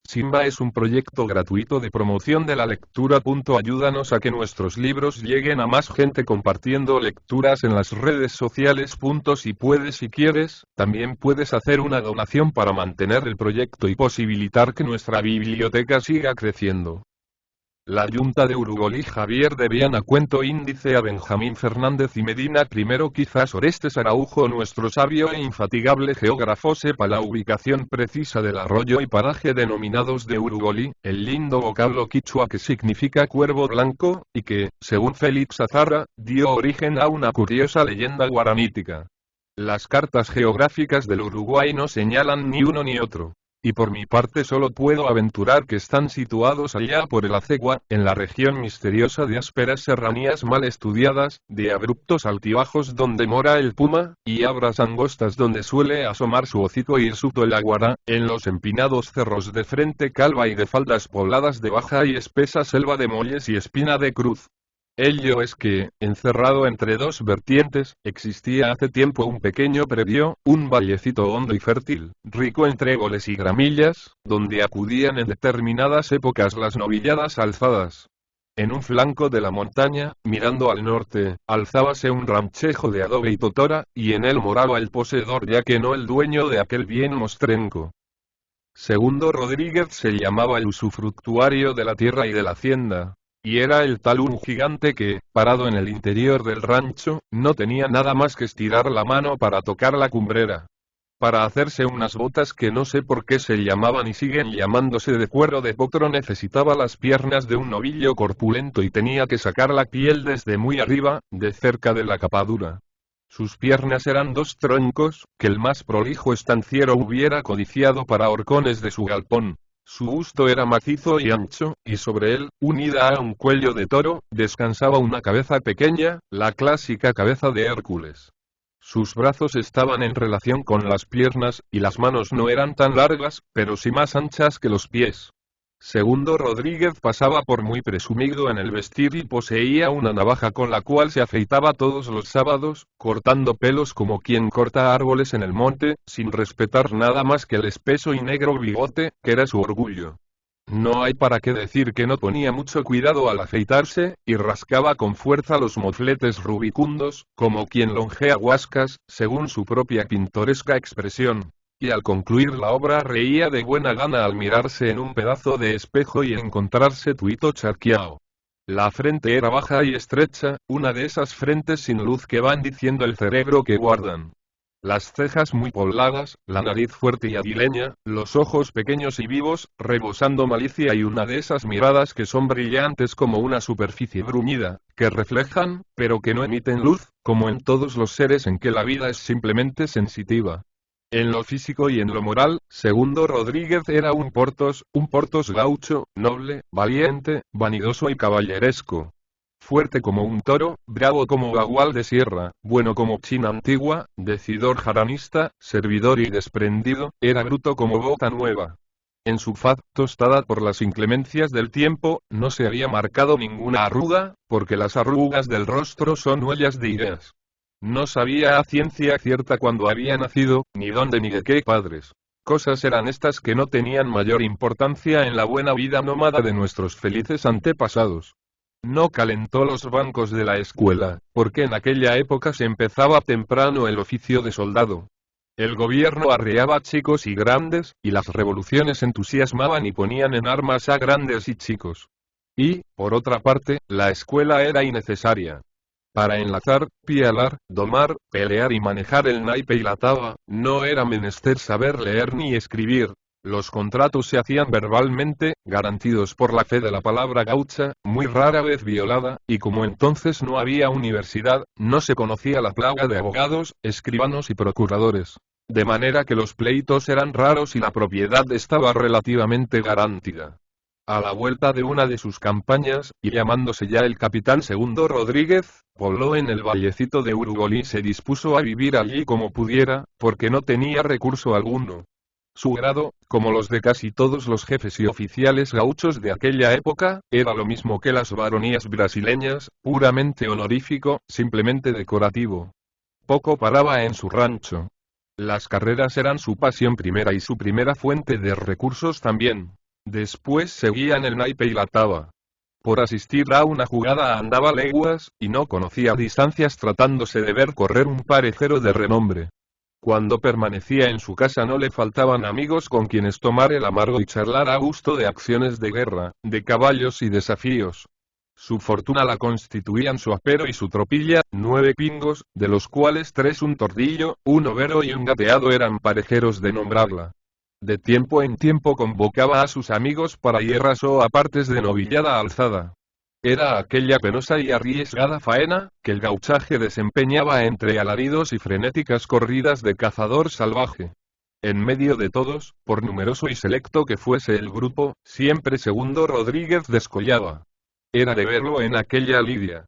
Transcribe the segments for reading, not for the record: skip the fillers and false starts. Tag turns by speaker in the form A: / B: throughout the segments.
A: Simba es un proyecto gratuito de promoción de la lectura. Ayúdanos a que nuestros libros lleguen a más gente compartiendo lecturas en las redes sociales. Si quieres, también puedes hacer una donación para mantener el proyecto y posibilitar que nuestra biblioteca siga creciendo. La Junta de Urugoli Javier de Viana cuento índice a Benjamín Fernández y Medina primero quizás Orestes Araujo nuestro sabio e infatigable geógrafo sepa la ubicación precisa del arroyo y paraje denominados de Urugoli, el lindo vocablo quichua que significa cuervo blanco, y que, según Félix Azarra, dio origen a una curiosa leyenda guaranítica. Las cartas geográficas del Uruguay no señalan ni uno ni otro. Y por mi parte solo puedo aventurar que están situados allá por el Acegua, en la región misteriosa de ásperas serranías mal estudiadas, de abruptos altibajos donde mora el puma, y abras angostas donde suele asomar su hocico hirsuto el aguará, en los empinados cerros de frente calva y de faldas pobladas de baja y espesa selva de molles y espina de cruz. Ello es que, encerrado entre dos vertientes, existía hace tiempo un pequeño predio, un vallecito hondo y fértil, rico en tréboles y gramillas, donde acudían en determinadas épocas las novilladas alzadas. En un flanco de la montaña, mirando al norte, alzábase un ranchejo de adobe y totora, y en él moraba el poseedor ya que no el dueño de aquel bien mostrenco. Segundo Rodríguez se llamaba el usufructuario de la tierra y de la hacienda. Y era el tal un gigante que, parado en el interior del rancho, no tenía nada más que estirar la mano para tocar la cumbrera. Para hacerse unas botas que no sé por qué se llamaban y siguen llamándose de cuero de potro necesitaba las piernas de un novillo corpulento y tenía que sacar la piel desde muy arriba, de cerca de la capadura. Sus piernas eran dos troncos, que el más prolijo estanciero hubiera codiciado para horcones de su galpón. Su busto era macizo y ancho, y sobre él, unida a un cuello de toro, descansaba una cabeza pequeña, la clásica cabeza de Hércules. Sus brazos estaban en relación con las piernas, y las manos no eran tan largas, pero sí más anchas que los pies. Segundo Rodríguez pasaba por muy presumido en el vestir y poseía una navaja con la cual se afeitaba todos los sábados, cortando pelos como quien corta árboles en el monte, sin respetar nada más que el espeso y negro bigote, que era su orgullo. No hay para qué decir que no ponía mucho cuidado al afeitarse, y rascaba con fuerza los mofletes rubicundos, como quien lonjea guascas, según su propia pintoresca expresión. Y al concluir la obra reía de buena gana al mirarse en un pedazo de espejo y encontrarse tuito charqueado. La frente era baja y estrecha, una de esas frentes sin luz que van diciendo el cerebro que guardan. Las cejas muy pobladas, la nariz fuerte y aguileña, los ojos pequeños y vivos, rebosando malicia y una de esas miradas que son brillantes como una superficie bruñida, que reflejan, pero que no emiten luz, como en todos los seres en que la vida es simplemente sensitiva. En lo físico y en lo moral, Segundo Rodríguez era un Portos gaucho, noble, valiente, vanidoso y caballeresco. Fuerte como un toro, bravo como bagual de sierra, bueno como china antigua, decidor jaranista, servidor y desprendido, era bruto como bota nueva. En su faz, tostada por las inclemencias del tiempo, no se había marcado ninguna arruga, porque las arrugas del rostro son huellas de ideas. No sabía a ciencia cierta cuándo había nacido, ni dónde ni de qué padres. Cosas eran estas que no tenían mayor importancia en la buena vida nómada de nuestros felices antepasados. No calentó los bancos de la escuela, porque en aquella época se empezaba temprano el oficio de soldado. El gobierno arreaba chicos y grandes, y las revoluciones entusiasmaban y ponían en armas a grandes y chicos. Y, por otra parte, la escuela era innecesaria. Para enlazar, pialar, domar, pelear y manejar el naipe y la taba, no era menester saber leer ni escribir. Los contratos se hacían verbalmente, garantidos por la fe de la palabra gaucha, muy rara vez violada, y como entonces no había universidad, no se conocía la plaga de abogados, escribanos y procuradores. De manera que los pleitos eran raros y la propiedad estaba relativamente garantida. A la vuelta de una de sus campañas, y llamándose ya el capitán Segundo Rodríguez, pobló en el vallecito de Urugoli y se dispuso a vivir allí como pudiera, porque no tenía recurso alguno. Su grado, como los de casi todos los jefes y oficiales gauchos de aquella época, era lo mismo que las baronías brasileñas, puramente honorífico, simplemente decorativo. Poco paraba en su rancho. Las carreras eran su pasión primera y su primera fuente de recursos también. Después seguían el naipe y la taba. Por asistir a una jugada andaba leguas, y no conocía distancias tratándose de ver correr un parejero de renombre. Cuando permanecía en su casa no le faltaban amigos con quienes tomar el amargo y charlar a gusto de acciones de guerra, de caballos y desafíos. Su fortuna la constituían su apero y su tropilla, 9 pingos, de los cuales 3 un tordillo, un overo y un gateado eran parejeros de nombrarla. De tiempo en tiempo convocaba a sus amigos para hierras o apartes de novillada alzada. Era aquella penosa y arriesgada faena, que el gauchaje desempeñaba entre alaridos y frenéticas corridas de cazador salvaje. En medio de todos, por numeroso y selecto que fuese el grupo, siempre Segundo Rodríguez descollaba. Era de verlo en aquella lidia.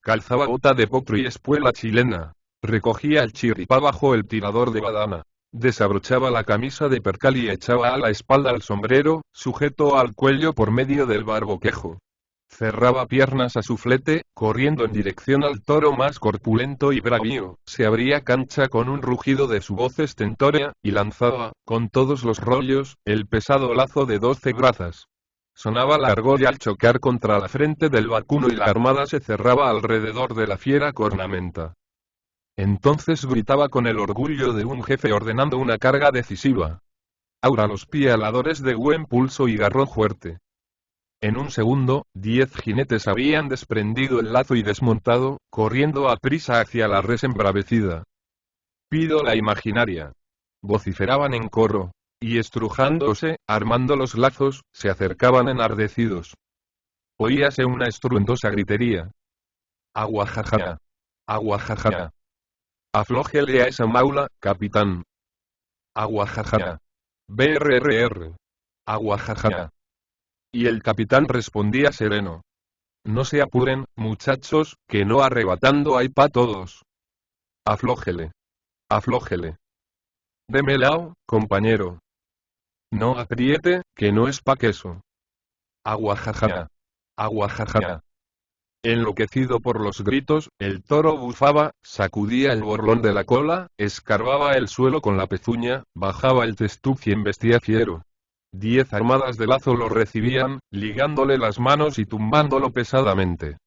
A: Calzaba bota de potro y espuela chilena. Recogía el chirripá bajo el tirador de badana. Desabrochaba la camisa de percal y echaba a la espalda el sombrero, sujeto al cuello por medio del barboquejo. Cerraba piernas a su flete, corriendo en dirección al toro más corpulento y bravío, se abría cancha con un rugido de su voz estentórea, y lanzaba, con todos los rollos, el pesado lazo de 12 brazas. Sonaba la argolla al chocar contra la frente del vacuno y la armada se cerraba alrededor de la fiera cornamenta. Entonces gritaba con el orgullo de un jefe ordenando una carga decisiva. Aura los pialadores de buen pulso y garrón fuerte. En un segundo, 10 jinetes habían desprendido el lazo y desmontado, corriendo a prisa hacia la res embravecida. Pido la imaginaria. Vociferaban en coro. Y estrujándose, armando los lazos, se acercaban enardecidos. Oíase una estruendosa gritería. Aguajaja. Aguajaja. Aflójele a esa maula, capitán. Aguajaja. BRRR. Aguajaja. Y el capitán respondía sereno. No se apuren, muchachos, que no arrebatando hay pa' todos. Aflójele. Aflójele. Démelao, compañero. No apriete, que no es pa' queso. Aguajaja. Aguajaja. Enloquecido por los gritos, el toro bufaba, sacudía el borlón de la cola, escarbaba el suelo con la pezuña, bajaba el testuz y embestía fiero. 10 armadas de lazo lo recibían, ligándole las manos y tumbándolo pesadamente.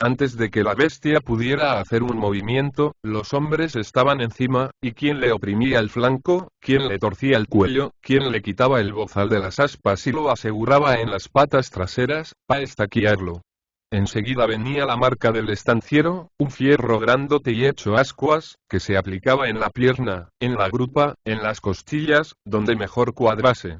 A: Antes de que la bestia pudiera hacer un movimiento, los hombres estaban encima, y quien le oprimía el flanco, quien le torcía el cuello, quien le quitaba el bozal de las aspas y lo aseguraba en las patas traseras, pa' estaquiarlo. Enseguida venía la marca del estanciero, un fierro grandote y hecho ascuas, que se aplicaba en la pierna, en la grupa, en las costillas, donde mejor cuadrase.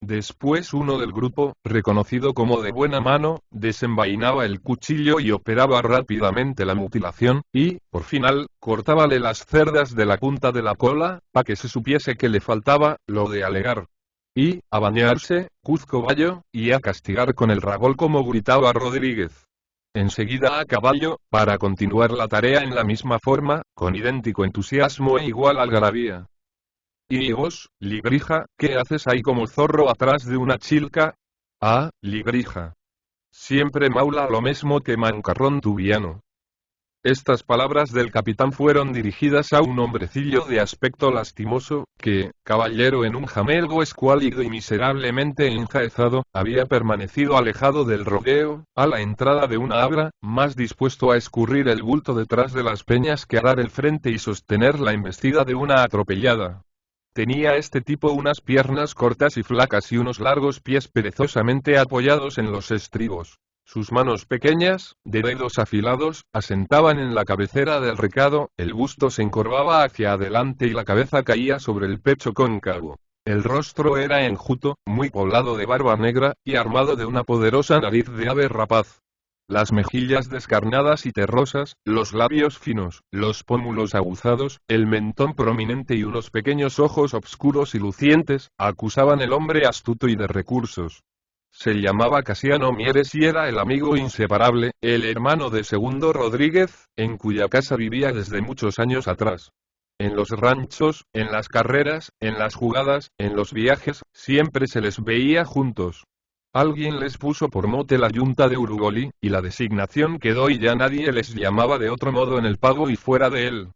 A: Después uno del grupo, reconocido como de buena mano, desenvainaba el cuchillo y operaba rápidamente la mutilación, y, por final, cortábale las cerdas de la punta de la cola, pa' que se supiese que le faltaba, lo de alegar. Y, a bañarse, Cuzco Bayo, y a castigar con el rabol como gritaba Rodríguez. Enseguida a caballo, para continuar la tarea en la misma forma, con idéntico entusiasmo e igual algarabía. ¿Y vos, Ligrija, qué haces ahí como zorro atrás de una chilca? Ah, Ligrija. Siempre maula lo mismo que mancarrón tubiano. Estas palabras del capitán fueron dirigidas a un hombrecillo de aspecto lastimoso, que, caballero en un jamelgo escuálido y miserablemente enjaezado, había permanecido alejado del rodeo, a la entrada de una abra, más dispuesto a escurrir el bulto detrás de las peñas que a dar el frente y sostener la embestida de una atropellada. Tenía este tipo unas piernas cortas y flacas y unos largos pies perezosamente apoyados en los estribos. Sus manos pequeñas, de dedos afilados, asentaban en la cabecera del recado, el busto se encorvaba hacia adelante y la cabeza caía sobre el pecho cóncavo. El rostro era enjuto, muy poblado de barba negra, y armado de una poderosa nariz de ave rapaz. Las mejillas descarnadas y terrosas, los labios finos, los pómulos aguzados, el mentón prominente y unos pequeños ojos obscuros y lucientes, acusaban el hombre astuto y de recursos. Se llamaba Casiano Mieres y era el amigo inseparable, el hermano de Segundo Rodríguez, en cuya casa vivía desde muchos años atrás. En los ranchos, en las carreras, en las jugadas, en los viajes, siempre se les veía juntos. Alguien les puso por mote la yunta de Urugoli, y la designación quedó y ya nadie les llamaba de otro modo en el pago y fuera de él.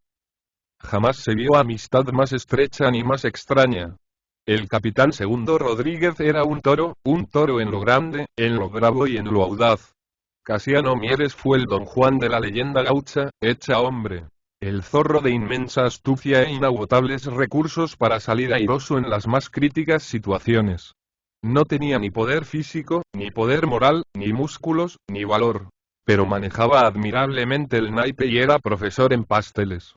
A: Jamás se vio amistad más estrecha ni más extraña. El capitán Segundo Rodríguez era un toro en lo grande, en lo bravo y en lo audaz. Casiano Mieres fue el Don Juan de la leyenda gaucha, hecha hombre. El zorro de inmensa astucia e inagotables recursos para salir airoso en las más críticas situaciones. No tenía ni poder físico, ni poder moral, ni músculos, ni valor. Pero manejaba admirablemente el naipe y era profesor en pasteles.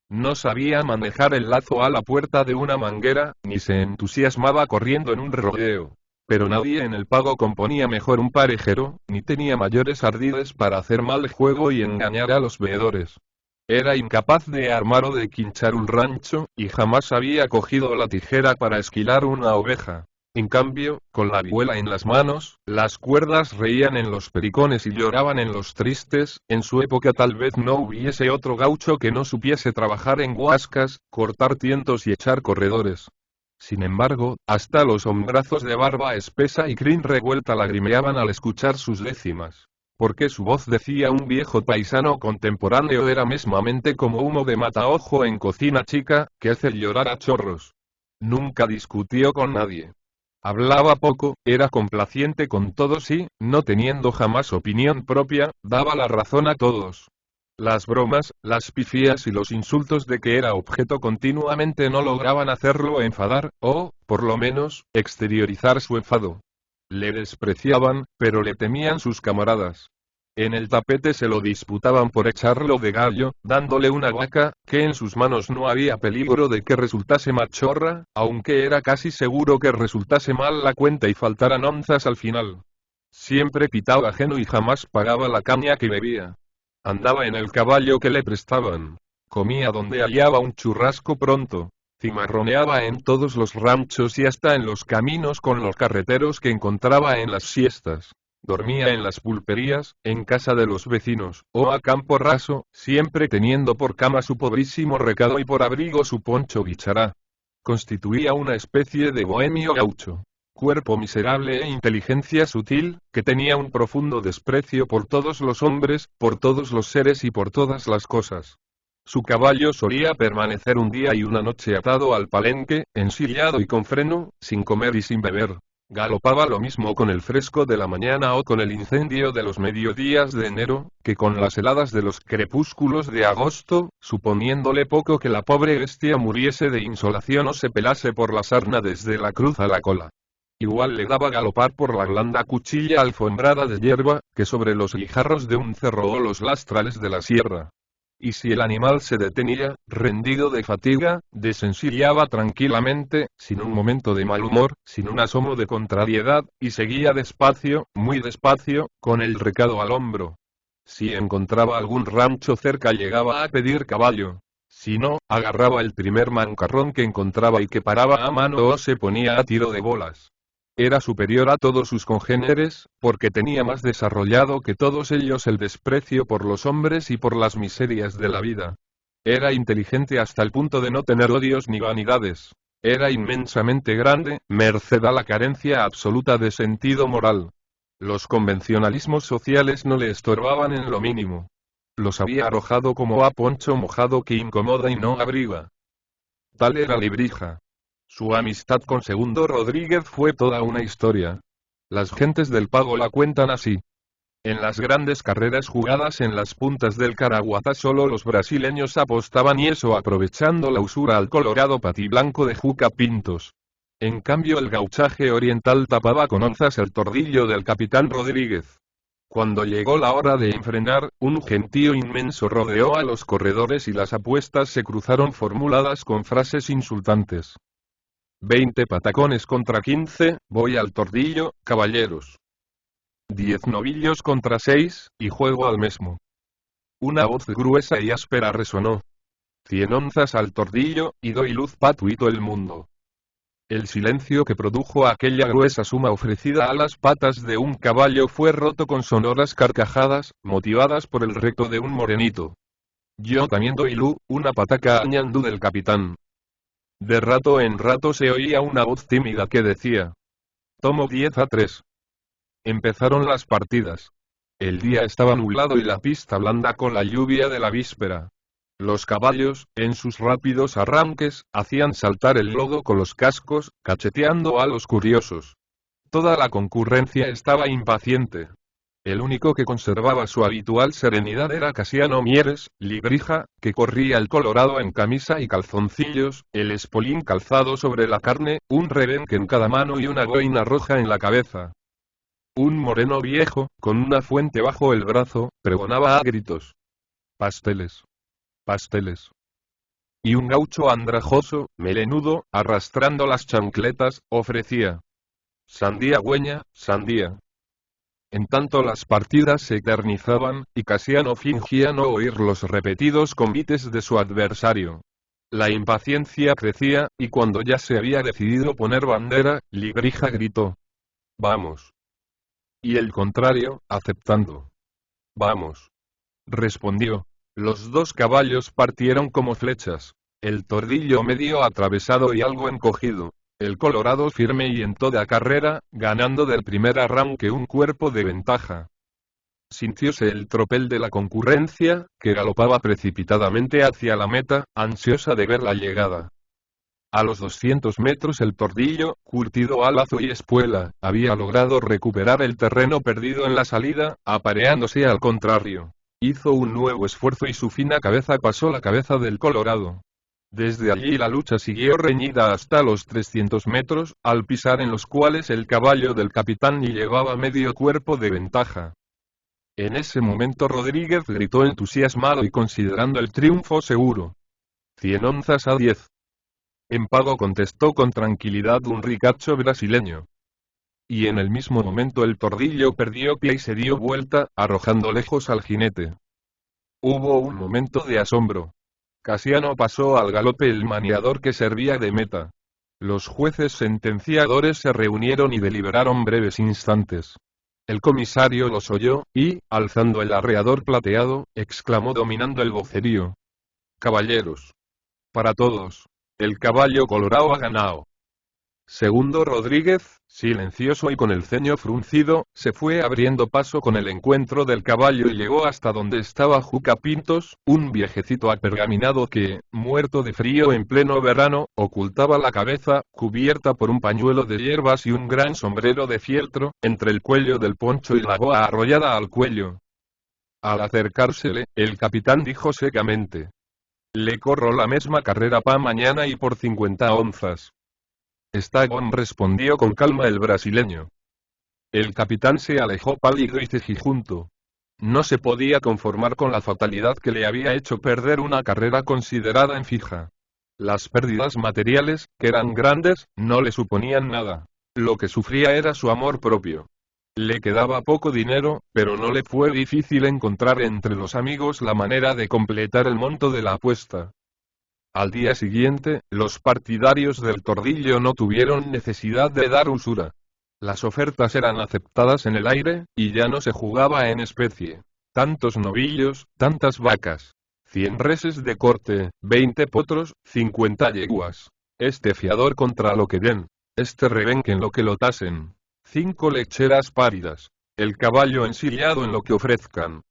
A: No sabía manejar el lazo a la puerta de una manguera, ni se entusiasmaba corriendo en un rodeo. Pero nadie en el pago componía mejor un parejero, ni tenía mayores ardides para hacer mal juego y engañar a los veedores. Era incapaz de armar o de quinchar un rancho, y jamás había cogido la tijera para esquilar una oveja. En cambio, con la vihuela en las manos, las cuerdas reían en los pericones y lloraban en los tristes. En su época tal vez no hubiese otro gaucho que no supiese trabajar en guascas, cortar tientos y echar corredores. Sin embargo, hasta los hombrazos de barba espesa y crin revuelta lagrimeaban al escuchar sus décimas. Porque su voz, decía un viejo paisano contemporáneo, era mesmamente como humo de mataojo en cocina chica, que hace llorar a chorros. Nunca discutió con nadie. Hablaba poco, era complaciente con todos y, no teniendo jamás opinión propia, daba la razón a todos. Las bromas, las pifías y los insultos de que era objeto continuamente no lograban hacerlo enfadar, o, por lo menos, exteriorizar su enfado. Le despreciaban, pero le temían sus camaradas. En el tapete se lo disputaban por echarlo de gallo, dándole una vaca, que en sus manos no había peligro de que resultase machorra, aunque era casi seguro que resultase mal la cuenta y faltaran onzas al final. Siempre pitaba ajeno y jamás pagaba la caña que bebía. Andaba en el caballo que le prestaban. Comía donde hallaba un churrasco pronto. Cimarroneaba en todos los ranchos y hasta en los caminos con los carreteros que encontraba en las siestas. Dormía en las pulperías, en casa de los vecinos, o a campo raso, siempre teniendo por cama su pobrísimo recado y por abrigo su poncho guichará. Constituía una especie de bohemio gaucho. Cuerpo miserable e inteligencia sutil, que tenía un profundo desprecio por todos los hombres, por todos los seres y por todas las cosas. Su caballo solía permanecer un día y una noche atado al palenque, ensillado y con freno, sin comer y sin beber. Galopaba lo mismo con el fresco de la mañana o con el incendio de los mediodías de enero, que con las heladas de los crepúsculos de agosto, suponiéndole poco que la pobre bestia muriese de insolación o se pelase por la sarna desde la cruz a la cola. Igual le daba galopar por la blanda cuchilla alfombrada de hierba, que sobre los guijarros de un cerro o los lastrales de la sierra. Y si el animal se detenía, rendido de fatiga, desensillaba tranquilamente, sin un momento de mal humor, sin un asomo de contrariedad, y seguía despacio, muy despacio, con el recado al hombro. Si encontraba algún rancho cerca llegaba a pedir caballo. Si no, agarraba el primer mancarrón que encontraba y que paraba a mano o se ponía a tiro de bolas. Era superior a todos sus congéneres, porque tenía más desarrollado que todos ellos el desprecio por los hombres y por las miserias de la vida. Era inteligente hasta el punto de no tener odios ni vanidades. Era inmensamente grande, merced a la carencia absoluta de sentido moral. Los convencionalismos sociales no le estorbaban en lo mínimo. Los había arrojado como a poncho mojado que incomoda y no abriga. Tal era Librija. Su amistad con Segundo Rodríguez fue toda una historia. Las gentes del pago la cuentan así. En las grandes carreras jugadas en las puntas del Caraguatá solo los brasileños apostaban y eso aprovechando la usura al colorado patiblanco de Juca Pintos. En cambio el gauchaje oriental tapaba con onzas el tordillo del capitán Rodríguez. Cuando llegó la hora de enfrenar, un gentío inmenso rodeó a los corredores y las apuestas se cruzaron formuladas con frases insultantes. 20 patacones contra 15, voy al tordillo, caballeros. 10 novillos contra 6, y juego al mesmo. Una voz gruesa y áspera resonó. 100 onzas al tordillo, y doy luz pa' tuito el mundo. El silencio que produjo aquella gruesa suma ofrecida a las patas de un caballo fue roto con sonoras carcajadas, motivadas por el recto de un morenito. Yo también doy luz, una pataca añandú del capitán. De rato en rato se oía una voz tímida que decía: tomo 10-3. Empezaron las partidas. El día estaba nublado y la pista blanda con la lluvia de la víspera. Los caballos, en sus rápidos arranques, hacían saltar el lodo con los cascos, cacheteando a los curiosos. Toda la concurrencia estaba impaciente. El único que conservaba su habitual serenidad era Casiano Mieres, Librija, que corría el colorado en camisa y calzoncillos, el espolín calzado sobre la carne, un rebenque en cada mano y una boina roja en la cabeza. Un moreno viejo, con una fuente bajo el brazo, pregonaba a gritos: pasteles. Pasteles. Y un gaucho andrajoso, melenudo, arrastrando las chancletas, ofrecía: sandía güeña, sandía. En tanto las partidas se eternizaban, y Casiano fingía no oír los repetidos convites de su adversario. La impaciencia crecía, y cuando ya se había decidido poner bandera, Librija gritó: vamos. Y el contrario, aceptando: vamos, respondió. Los dos caballos partieron como flechas. El tordillo medio atravesado y algo encogido. El colorado firme y en toda carrera, ganando del primer arranque un cuerpo de ventaja. Sintióse el tropel de la concurrencia, que galopaba precipitadamente hacia la meta, ansiosa de ver la llegada. A los 200 metros el tordillo, curtido a lazo y espuela, había logrado recuperar el terreno perdido en la salida, apareándose al contrario. Hizo un nuevo esfuerzo y su fina cabeza pasó la cabeza del colorado. Desde allí la lucha siguió reñida hasta los 300 metros, al pisar en los cuales el caballo del capitán llevaba medio cuerpo de ventaja. En ese momento Rodríguez gritó entusiasmado y considerando el triunfo seguro: 100 onzas a 10. En pago, contestó con tranquilidad un ricacho brasileño. Y en el mismo momento el tordillo perdió pie y se dio vuelta, arrojando lejos al jinete. Hubo un momento de asombro. Casiano pasó al galope el maniador que servía de meta. Los jueces sentenciadores se reunieron y deliberaron breves instantes. El comisario los oyó, y, alzando el arreador plateado, exclamó dominando el vocerío: caballeros. Para todos. El caballo colorado ha ganado. Segundo Rodríguez, silencioso y con el ceño fruncido, se fue abriendo paso con el encuentro del caballo y llegó hasta donde estaba Juca Pintos, un viejecito apergaminado que, muerto de frío en pleno verano, ocultaba la cabeza, cubierta por un pañuelo de hierbas y un gran sombrero de fieltro, entre el cuello del poncho y la boa arrollada al cuello. Al acercársele, el capitán dijo secamente: le corro la misma carrera pa mañana y por 50 onzas. Está bon, respondió con calma el brasileño. El capitán se alejó pálido y cejijunto. No se podía conformar con la fatalidad que le había hecho perder una carrera considerada en fija. Las pérdidas materiales, que eran grandes, no le suponían nada. Lo que sufría era su amor propio. Le quedaba poco dinero, pero no le fue difícil encontrar entre los amigos la manera de completar el monto de la apuesta. Al día siguiente, los partidarios del tordillo no tuvieron necesidad de dar usura. Las ofertas eran aceptadas en el aire, y ya no se jugaba en especie. Tantos novillos, tantas vacas. 100 reses de corte, 20 potros, 50 yeguas. Este fiador contra lo que den. Este rebenque en lo que lo tasen. 5 lecheras páridas. El caballo ensillado en lo que ofrezcan.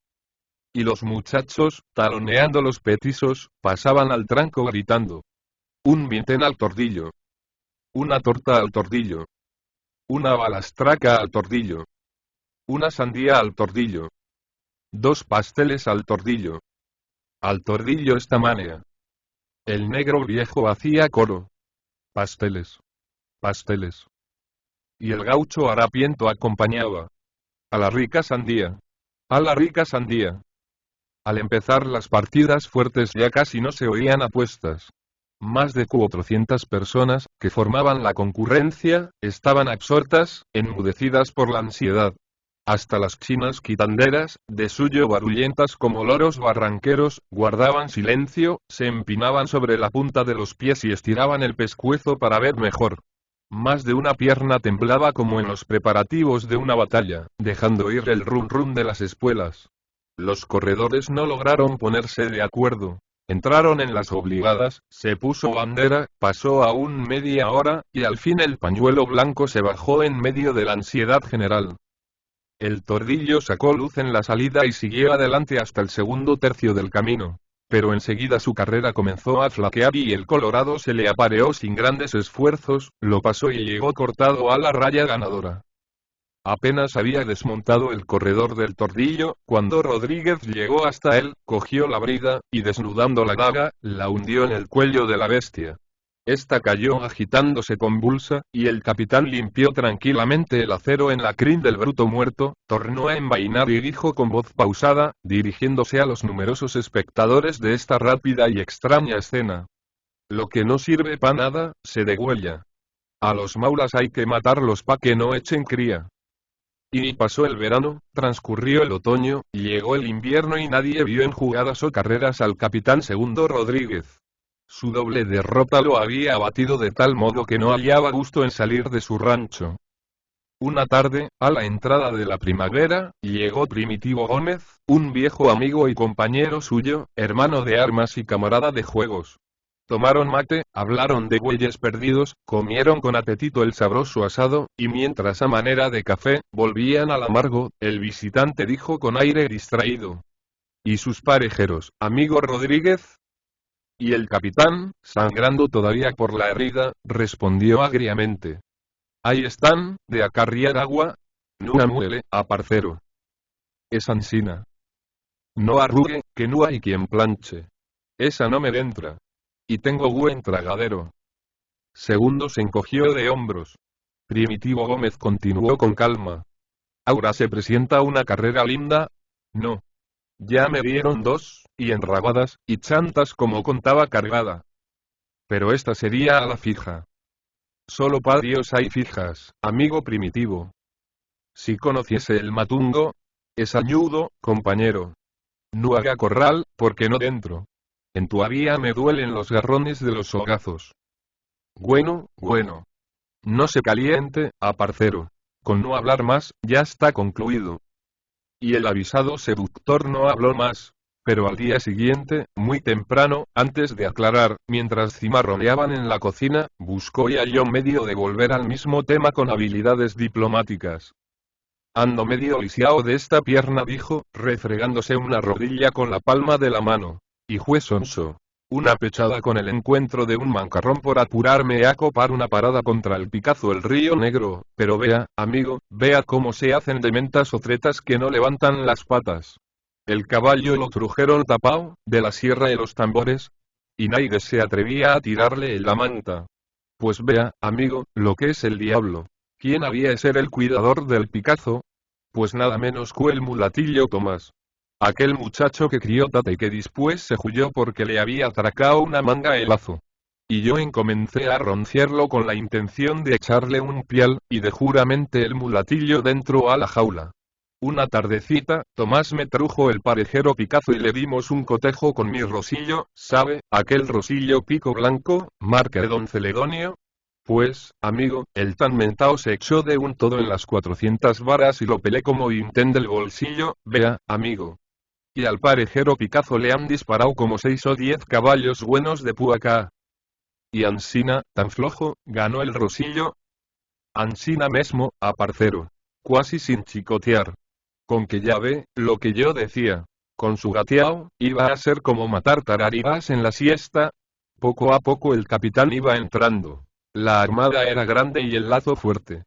A: Y los muchachos, taloneando los petizos, pasaban al tranco gritando: un vintén al tordillo. Una torta al tordillo. Una balastraca al tordillo. Una sandía al tordillo. 2 pasteles al tordillo. Al tordillo esta manera. El negro viejo hacía coro: pasteles. Pasteles. Y el gaucho harapiento acompañaba: a la rica sandía. A la rica sandía. Al empezar las partidas fuertes ya casi no se oían apuestas. Más de 400 personas, que formaban la concurrencia, estaban absortas, enmudecidas por la ansiedad. Hasta las chinas quitanderas, de suyo barullentas como loros barranqueros, guardaban silencio, se empinaban sobre la punta de los pies y estiraban el pescuezo para ver mejor. Más de una pierna temblaba como en los preparativos de una batalla, dejando oír el rum rum de las espuelas. Los corredores no lograron ponerse de acuerdo. Entraron en las obligadas, se puso bandera, pasó aún media hora, y al fin el pañuelo blanco se bajó en medio de la ansiedad general. El tordillo sacó luz en la salida y siguió adelante hasta el segundo tercio del camino. Pero enseguida su carrera comenzó a flaquear y el Colorado se le apareó sin grandes esfuerzos, lo pasó y llegó cortado a la raya ganadora. Apenas había desmontado el corredor del tordillo, cuando Rodríguez llegó hasta él, cogió la brida, y desnudando la daga, la hundió en el cuello de la bestia. Esta cayó agitándose convulsa, y el capitán limpió tranquilamente el acero en la crin del bruto muerto, tornó a envainar y dijo con voz pausada, dirigiéndose a los numerosos espectadores de esta rápida y extraña escena. Lo que no sirve pa' nada, se degüella. A los maulas hay que matarlos pa' que no echen cría. Y pasó el verano, transcurrió el otoño, llegó el invierno y nadie vio en jugadas o carreras al capitán Segundo Rodríguez. Su doble derrota lo había abatido de tal modo que no hallaba gusto en salir de su rancho. Una tarde, a la entrada de la primavera, llegó Primitivo Gómez, un viejo amigo y compañero suyo, hermano de armas y camarada de juegos. Tomaron mate, hablaron de bueyes perdidos, comieron con apetito el sabroso asado, y mientras a manera de café, volvían al amargo, el visitante dijo con aire distraído. ¿Y sus parejeros, amigo Rodríguez? Y el capitán, sangrando todavía por la herida, respondió agriamente. Ahí están, de acarriar agua. No muele, aparcero. Es ansina. No arrugue, que no hay quien planche. Esa no me entra. Y tengo buen tragadero. Segundo se encogió de hombros. Primitivo Gómez continuó con calma. ¿Ahora se presenta una carrera linda? No. Ya me dieron dos, y enrabadas, y chantas como contaba cargada. Pero esta sería a la fija. Solo pa' Dios hay fijas, amigo Primitivo. Si conociese el matungo, es añudo, compañero. No haga corral, porque no dentro. En tu avía me duelen los garrones de los hogazos. Bueno. No se caliente, aparcero. Con no hablar más, ya está concluido. Y el avisado seductor no habló más. Pero al día siguiente, muy temprano, antes de aclarar, mientras cimarroneaban en la cocina, buscó y halló medio de volver al mismo tema con habilidades diplomáticas. Ando medio lisiao de esta pierna, dijo, refregándose una rodilla con la palma de la mano. Y fue sonso. Una pechada con el encuentro de un mancarrón por apurarme a copar una parada contra el Picazo el Río Negro, pero vea, amigo, vea cómo se hacen de mentas o tretas que no levantan las patas. El caballo lo trujeron tapao, de la sierra y los tambores, y nadie se atrevía a tirarle en la manta. Pues vea, amigo, lo que es el diablo. ¿Quién había de ser el cuidador del Picazo? Pues nada menos que el mulatillo Tomás. Aquel muchacho que crió Tata y que después se huyó porque le había atracado una manga el lazo. Y yo comencé a ronciarlo con la intención de echarle un pial, y de juramente el mulatillo dentro a la jaula. Una tardecita, Tomás me trujo el parejero Picazo y le dimos un cotejo con mi rosillo, ¿sabe? Aquel rosillo pico blanco, marca de don Celedonio. Pues, amigo, el tan mentao se echó de un todo en las 400 varas y lo pelé como intén del bolsillo, vea, amigo. Y al parejero Picazo le han disparado como 6 o 10 caballos buenos de puacá. Y ansina, tan flojo, ganó el rosillo. Ansina mesmo, aparcero. Cuasi sin chicotear. Con que ya ve, lo que yo decía. Con su gateao, iba a ser como matar tarariras en la siesta. Poco a poco el capitán iba entrando. La armada era grande y el lazo fuerte.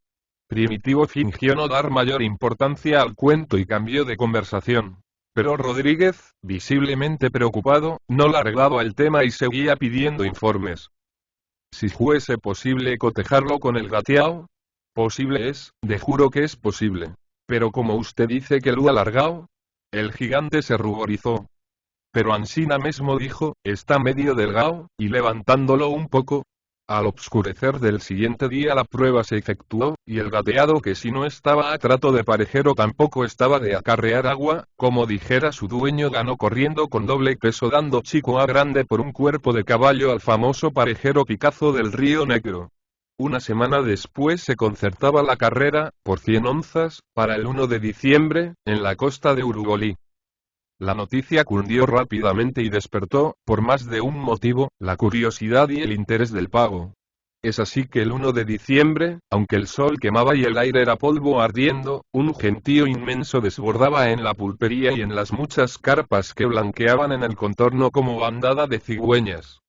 A: Primitivo fingió no dar mayor importancia al cuento y cambió de conversación. Pero Rodríguez, visiblemente preocupado, no largaba el tema y seguía pidiendo informes. Si fuese posible cotejarlo con el gateao. Posible es, de juro que es posible. Pero como usted dice que lo ha largado. El gigante se ruborizó. Pero ansina mesmo dijo, está medio delgado, y levantándolo un poco. Al obscurecer del siguiente día la prueba se efectuó, y el gateado que si no estaba a trato de parejero tampoco estaba de acarrear agua, como dijera su dueño, ganó corriendo con doble peso dando chico a grande por un cuerpo de caballo al famoso parejero Picazo del Río Negro. Una semana después se concertaba la carrera, por 100 onzas, para el 1 de diciembre, en la costa de Urugolí. La noticia cundió rápidamente y despertó, por más de un motivo, la curiosidad y el interés del pago. Es así que el 1 de diciembre, aunque el sol quemaba y el aire era polvo ardiendo, un gentío inmenso desbordaba en la pulpería y en las muchas carpas que blanqueaban en el contorno como bandada de cigüeñas.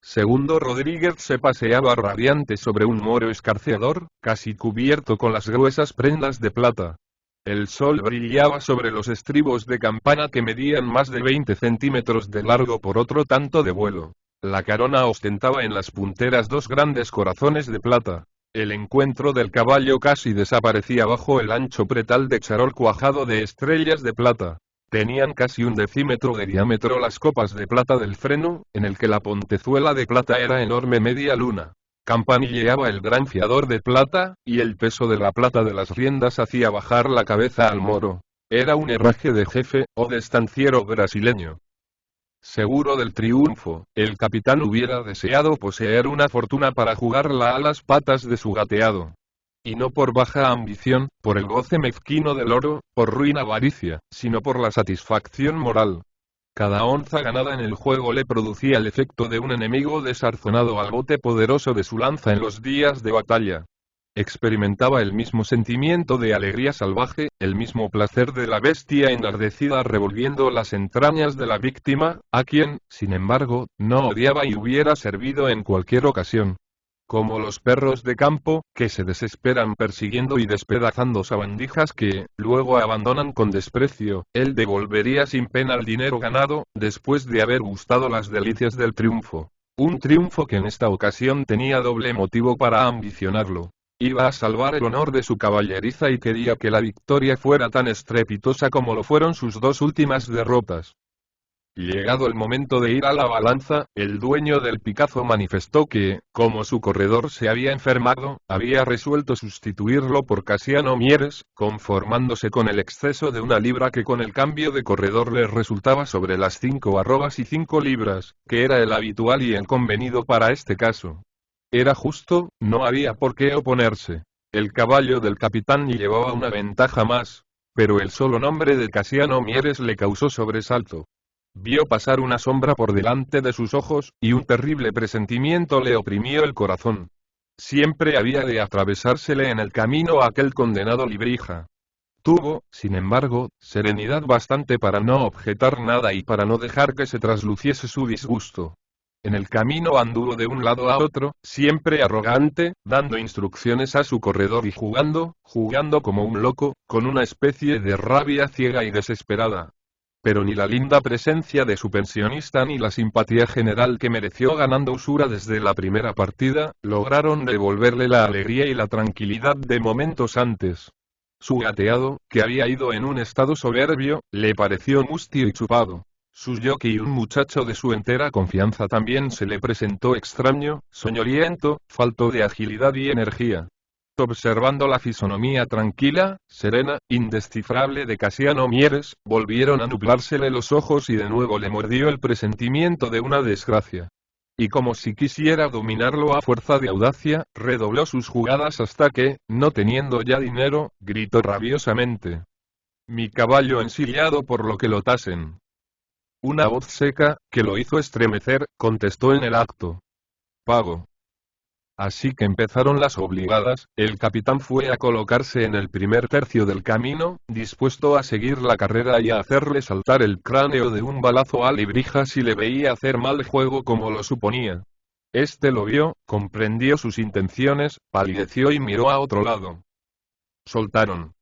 A: Segundo Rodríguez se paseaba radiante sobre un moro escarceador, casi cubierto con las gruesas prendas de plata. El sol brillaba sobre los estribos de campana que medían más de 20 centímetros de largo por otro tanto de vuelo. La carona ostentaba en las punteras dos grandes corazones de plata. El encuentro del caballo casi desaparecía bajo el ancho pretal de charol cuajado de estrellas de plata. Tenían casi un decímetro de diámetro las copas de plata del freno, en el que la pontezuela de plata era enorme media luna. Campanilleaba el gran fiador de plata, y el peso de la plata de las riendas hacía bajar la cabeza al moro. Era un herraje de jefe, o de estanciero brasileño. Seguro del triunfo, el capitán hubiera deseado poseer una fortuna para jugarla a las patas de su gateado. Y no por baja ambición, por el goce mezquino del oro, por ruin avaricia, sino por la satisfacción moral. Cada onza ganada en el juego le producía el efecto de un enemigo desarzonado al bote poderoso de su lanza en los días de batalla. Experimentaba el mismo sentimiento de alegría salvaje, el mismo placer de la bestia enardecida revolviendo las entrañas de la víctima, a quien, sin embargo, no odiaba y hubiera servido en cualquier ocasión. Como los perros de campo, que se desesperan persiguiendo y despedazando sabandijas que, luego abandonan con desprecio, él devolvería sin pena el dinero ganado, después de haber gustado las delicias del triunfo. Un triunfo que en esta ocasión tenía doble motivo para ambicionarlo. Iba a salvar el honor de su caballeriza y quería que la victoria fuera tan estrepitosa como lo fueron sus dos últimas derrotas. Llegado el momento de ir a la balanza, el dueño del Picazo manifestó que, como su corredor se había enfermado, había resuelto sustituirlo por Casiano Mieres, conformándose con el exceso de 1 libra que con el cambio de corredor le resultaba sobre las 5 libras, que era el habitual y el convenido para este caso. Era justo, no había por qué oponerse. El caballo del capitán llevaba una ventaja más, pero el solo nombre de Casiano Mieres le causó sobresalto. Vio pasar una sombra por delante de sus ojos, y un terrible presentimiento le oprimió el corazón. Siempre había de atravesársele en el camino a aquel condenado Librija. Tuvo, sin embargo, serenidad bastante para no objetar nada y para no dejar que se trasluciese su disgusto. En el camino anduvo de un lado a otro, siempre arrogante, dando instrucciones a su corredor y jugando como un loco, con una especie de rabia ciega y desesperada. Pero ni la linda presencia de su pensionista ni la simpatía general que mereció ganando usura desde la primera partida, lograron devolverle la alegría y la tranquilidad de momentos antes. Su gateado, que había ido en un estado soberbio, le pareció mustio y chupado. Su jockey, un muchacho de su entera confianza, también se le presentó extraño, soñoliento, falto de agilidad y energía. Observando la fisonomía tranquila, serena, indescifrable de Casiano Mieres, volvieron a nublársele los ojos y de nuevo le mordió el presentimiento de una desgracia. Y como si quisiera dominarlo a fuerza de audacia, redobló sus jugadas hasta que, no teniendo ya dinero, gritó rabiosamente: «Mi caballo ensillado por lo que lo tasen». Una voz seca, que lo hizo estremecer, contestó en el acto: «Pago». Así que empezaron las obligadas, el capitán fue a colocarse en el primer tercio del camino, dispuesto a seguir la carrera y a hacerle saltar el cráneo de un balazo a Librija si le veía hacer mal juego como lo suponía. Este lo vio, comprendió sus intenciones, palideció y miró a otro lado. Soltaron.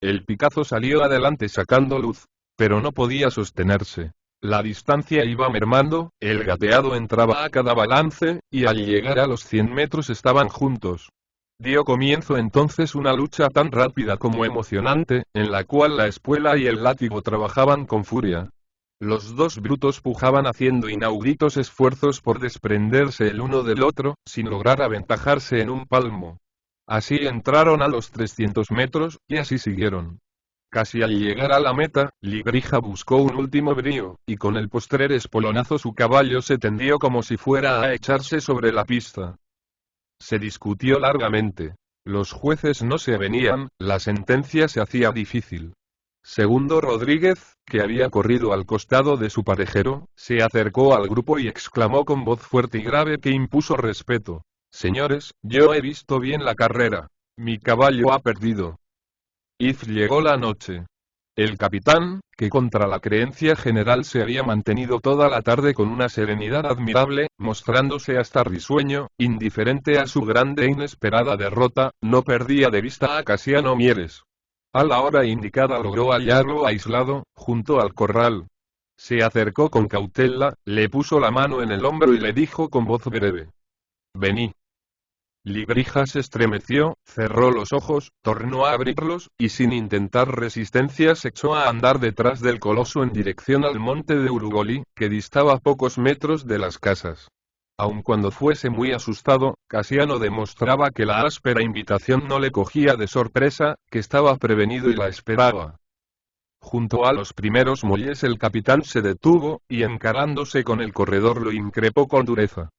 A: El Picazo salió adelante sacando luz, pero no podía sostenerse. La distancia iba mermando, el gateado entraba a cada balance, y al llegar a los 100 metros estaban juntos. Dio comienzo entonces una lucha tan rápida como emocionante, en la cual la espuela y el látigo trabajaban con furia. Los dos brutos pujaban haciendo inauditos esfuerzos por desprenderse el uno del otro, sin lograr aventajarse en un palmo. Así entraron a los 300 metros, y así siguieron. Casi al llegar a la meta, Librija buscó un último brío, y con el postrer espolonazo su caballo se tendió como si fuera a echarse sobre la pista. Se discutió largamente. Los jueces no se avenían, la sentencia se hacía difícil. Segundo Rodríguez, que había corrido al costado de su parejero, se acercó al grupo y exclamó con voz fuerte y grave que impuso respeto: Señores, yo he visto bien la carrera. Mi caballo ha perdido. Llegó la noche. El capitán, que contra la creencia general se había mantenido toda la tarde con una serenidad admirable, mostrándose hasta risueño, indiferente a su grande e inesperada derrota, no perdía de vista a Casiano Mieres. A la hora indicada logró hallarlo aislado, junto al corral. Se acercó con cautela, le puso la mano en el hombro y le dijo con voz breve: «Vení». Librija se estremeció, cerró los ojos, tornó a abrirlos, y sin intentar resistencia se echó a andar detrás del coloso en dirección al monte de Urugoli, que distaba pocos metros de las casas. Aun cuando fuese muy asustado, Casiano demostraba que la áspera invitación no le cogía de sorpresa, que estaba prevenido y la esperaba. Junto a los primeros muelles el capitán se detuvo, y encarándose con el corredor lo increpó con dureza.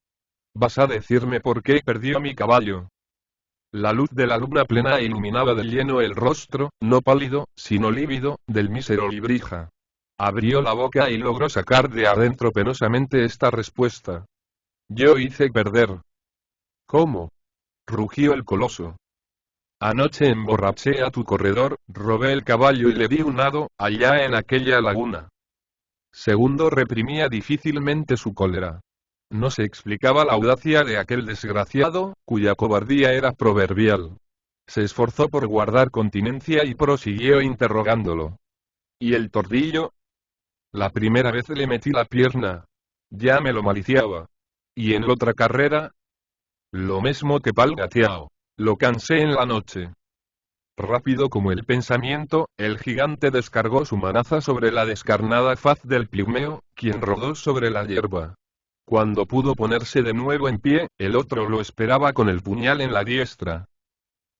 A: «¿Vas a decirme por qué perdió mi caballo?». La luz de la luna plena iluminaba de lleno el rostro, no pálido, sino lívido, del mísero Librija. Abrió la boca y logró sacar de adentro penosamente esta respuesta: «Yo hice perder». «¿Cómo?», rugió el coloso. «Anoche emborraché a tu corredor, robé el caballo y le di un nado, allá en aquella laguna». Segundo reprimía difícilmente su cólera. No se explicaba la audacia de aquel desgraciado, cuya cobardía era proverbial. Se esforzó por guardar continencia y prosiguió interrogándolo. «¿Y el tordillo?». «La primera vez le metí la pierna. Ya me lo maliciaba». «¿Y en la otra carrera?». «Lo mismo que pal gateao. Lo cansé en la noche». Rápido como el pensamiento, el gigante descargó su manaza sobre la descarnada faz del pigmeo, quien rodó sobre la hierba. Cuando pudo ponerse de nuevo en pie, el otro lo esperaba con el puñal en la diestra.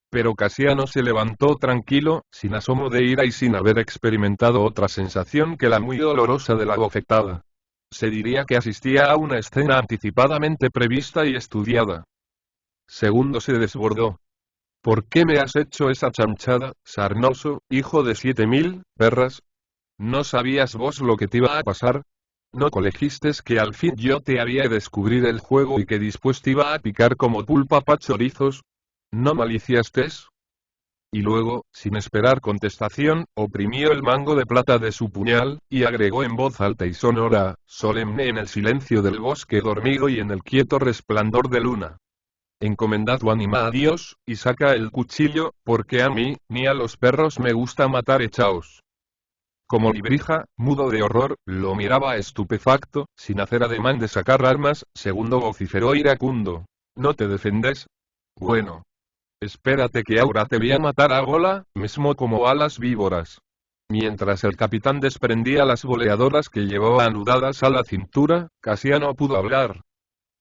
A: Pero Casiano se levantó tranquilo, sin asomo de ira y sin haber experimentado otra sensación que la muy dolorosa de la bofetada. Se diría que asistía a una escena anticipadamente prevista y estudiada. Segundo se desbordó. «¿Por qué me has hecho esa chanchada, sarnoso, hijo de 7000 perras? ¿No sabías vos lo que te iba a pasar? ¿No colegistes que al fin yo te había de descubrir el juego y que después te iba a picar como pulpa pa' chorizos? ¿No maliciastes?». Y luego, sin esperar contestación, oprimió el mango de plata de su puñal, y agregó en voz alta y sonora, solemne en el silencio del bosque dormido y en el quieto resplandor de luna: «Encomendad tu ánima a Dios, y saca el cuchillo, porque a mí, ni a los perros me gusta matar echaos». Como Librija, mudo de horror, lo miraba estupefacto, sin hacer ademán de sacar armas. Segundo vociferó iracundo: «¿No te defendes? Bueno. Espérate que ahora te voy a matar a gola, mismo como a las víboras». Mientras el capitán desprendía las boleadoras que llevaba anudadas a la cintura, Casiano pudo hablar.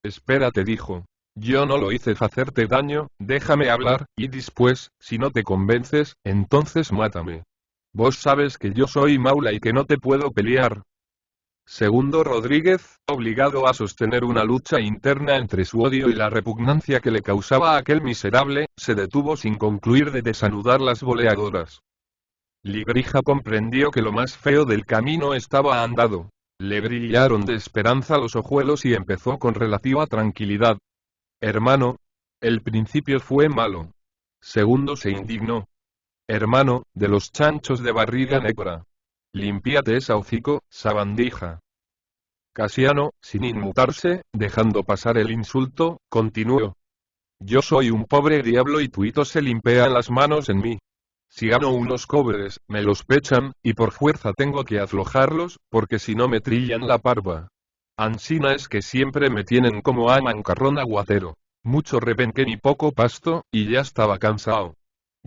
A: «Espérate», dijo. «Yo no lo hice hacerte daño, déjame hablar, y después, si no te convences, entonces mátame. Vos sabes que yo soy maula y que no te puedo pelear». Segundo Rodríguez, obligado a sostener una lucha interna entre su odio y la repugnancia que le causaba aquel miserable, se detuvo sin concluir de desanudar las boleadoras. Librija comprendió que lo más feo del camino estaba andado. Le brillaron de esperanza los ojuelos y empezó con relativa tranquilidad: «Hermano, el principio fue malo». Segundo se indignó: «Hermano, de los chanchos de barriga negra. Limpiate esa hocico, sabandija». Casiano, sin inmutarse, dejando pasar el insulto, continuó: «Yo soy un pobre diablo y tuitos se limpean las manos en mí. Si gano unos cobres, me los pechan, y por fuerza tengo que aflojarlos, porque si no me trillan la parva. Ansina es que siempre me tienen como a mancarrón aguacero. Mucho repenquén y poco pasto, y ya estaba cansado.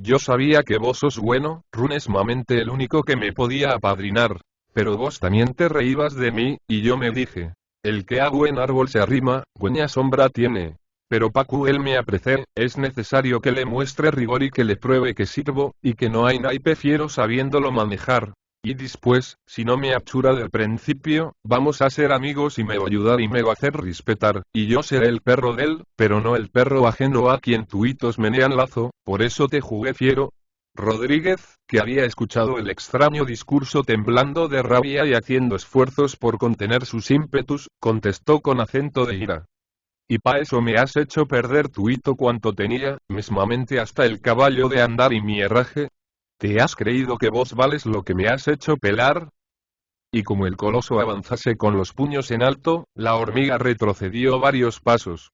A: Yo sabía que vos sos bueno, runesmamente el único que me podía apadrinar. Pero vos también te reíbas de mí, y yo me dije: el que a buen árbol se arrima, buena sombra tiene. Pero pa' que él me aprecie, es necesario que le muestre rigor y que le pruebe que sirvo, y que no hay naipe fiero sabiéndolo manejar. Y después, si no me achura del principio, vamos a ser amigos y me va a ayudar y me va a hacer respetar, y yo seré el perro de él, pero no el perro ajeno a quien tuitos menean lazo. Por eso te jugué fiero». Rodríguez, que había escuchado el extraño discurso temblando de rabia y haciendo esfuerzos por contener sus ímpetus, contestó con acento de ira: Y pa' eso me has hecho perder tuito cuanto tenía, mesmamente hasta el caballo de andar y mi herraje. ¿Te has creído que vos vales lo que me has hecho pelar? Y como el coloso avanzase con los puños en alto, la hormiga retrocedió varios pasos.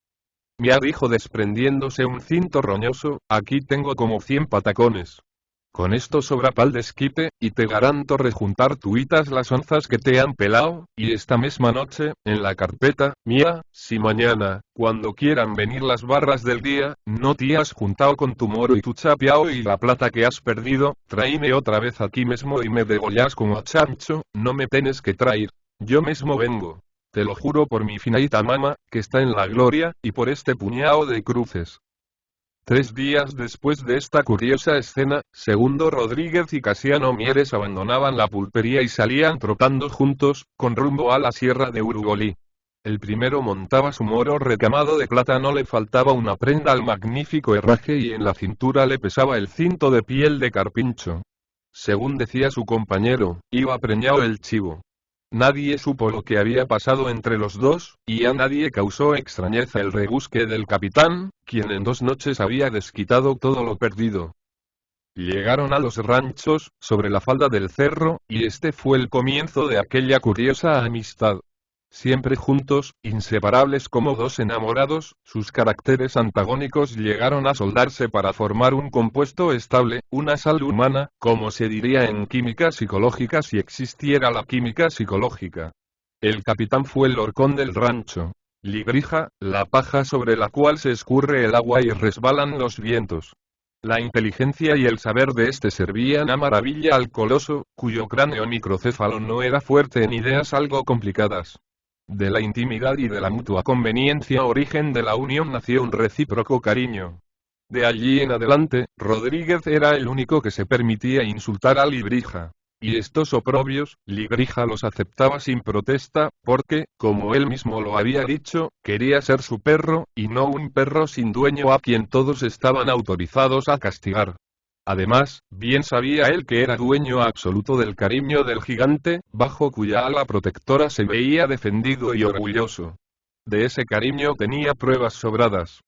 A: Mia dijo desprendiéndose un cinto roñoso, aquí tengo como 100 patacones. Con esto sobra pa'l desquite, y te garanto rejuntar tuitas las onzas que te han pelao, y esta misma noche, en la carpeta, Mia, si mañana, cuando quieran venir las barras del día, no te has juntado con tu moro y tu chapiao y la plata que has perdido, tráeme otra vez aquí mismo y me degollas como a chancho, no me tienes que traer. Yo mismo vengo. Te lo juro por mi finadita mama, que está en la gloria, y por este puñado de cruces. 3 días después de esta curiosa escena, Segundo Rodríguez y Casiano Mieres abandonaban la pulpería y salían trotando juntos, con rumbo a la sierra de Urugolí. El primero montaba su moro recamado de plata, no le faltaba una prenda al magnífico herraje y en la cintura le pesaba el cinto de piel de carpincho. Según decía su compañero, iba preñado el chivo. Nadie supo lo que había pasado entre los dos, y a nadie causó extrañeza el rebusque del capitán, quien en 2 noches había desquitado todo lo perdido. Llegaron a los ranchos, sobre la falda del cerro, y este fue el comienzo de aquella curiosa amistad. Siempre juntos, inseparables como dos enamorados, sus caracteres antagónicos llegaron a soldarse para formar un compuesto estable, una sal humana, como se diría en química psicológica si existiera la química psicológica. El capitán fue el horcón del rancho. Librija, la paja sobre la cual se escurre el agua y resbalan los vientos. La inteligencia y el saber de este servían a maravilla al coloso, cuyo cráneo microcéfalo no era fuerte en ideas algo complicadas. De la intimidad y de la mutua conveniencia origen de la unión nació un recíproco cariño. De allí en adelante, Rodríguez era el único que se permitía insultar a Librija. Y estos oprobios, Librija los aceptaba sin protesta, porque, como él mismo lo había dicho, quería ser su perro, y no un perro sin dueño a quien todos estaban autorizados a castigar. Además, bien sabía él que era dueño absoluto del cariño del gigante, bajo cuya ala protectora se veía defendido y orgulloso. De ese cariño tenía pruebas sobradas.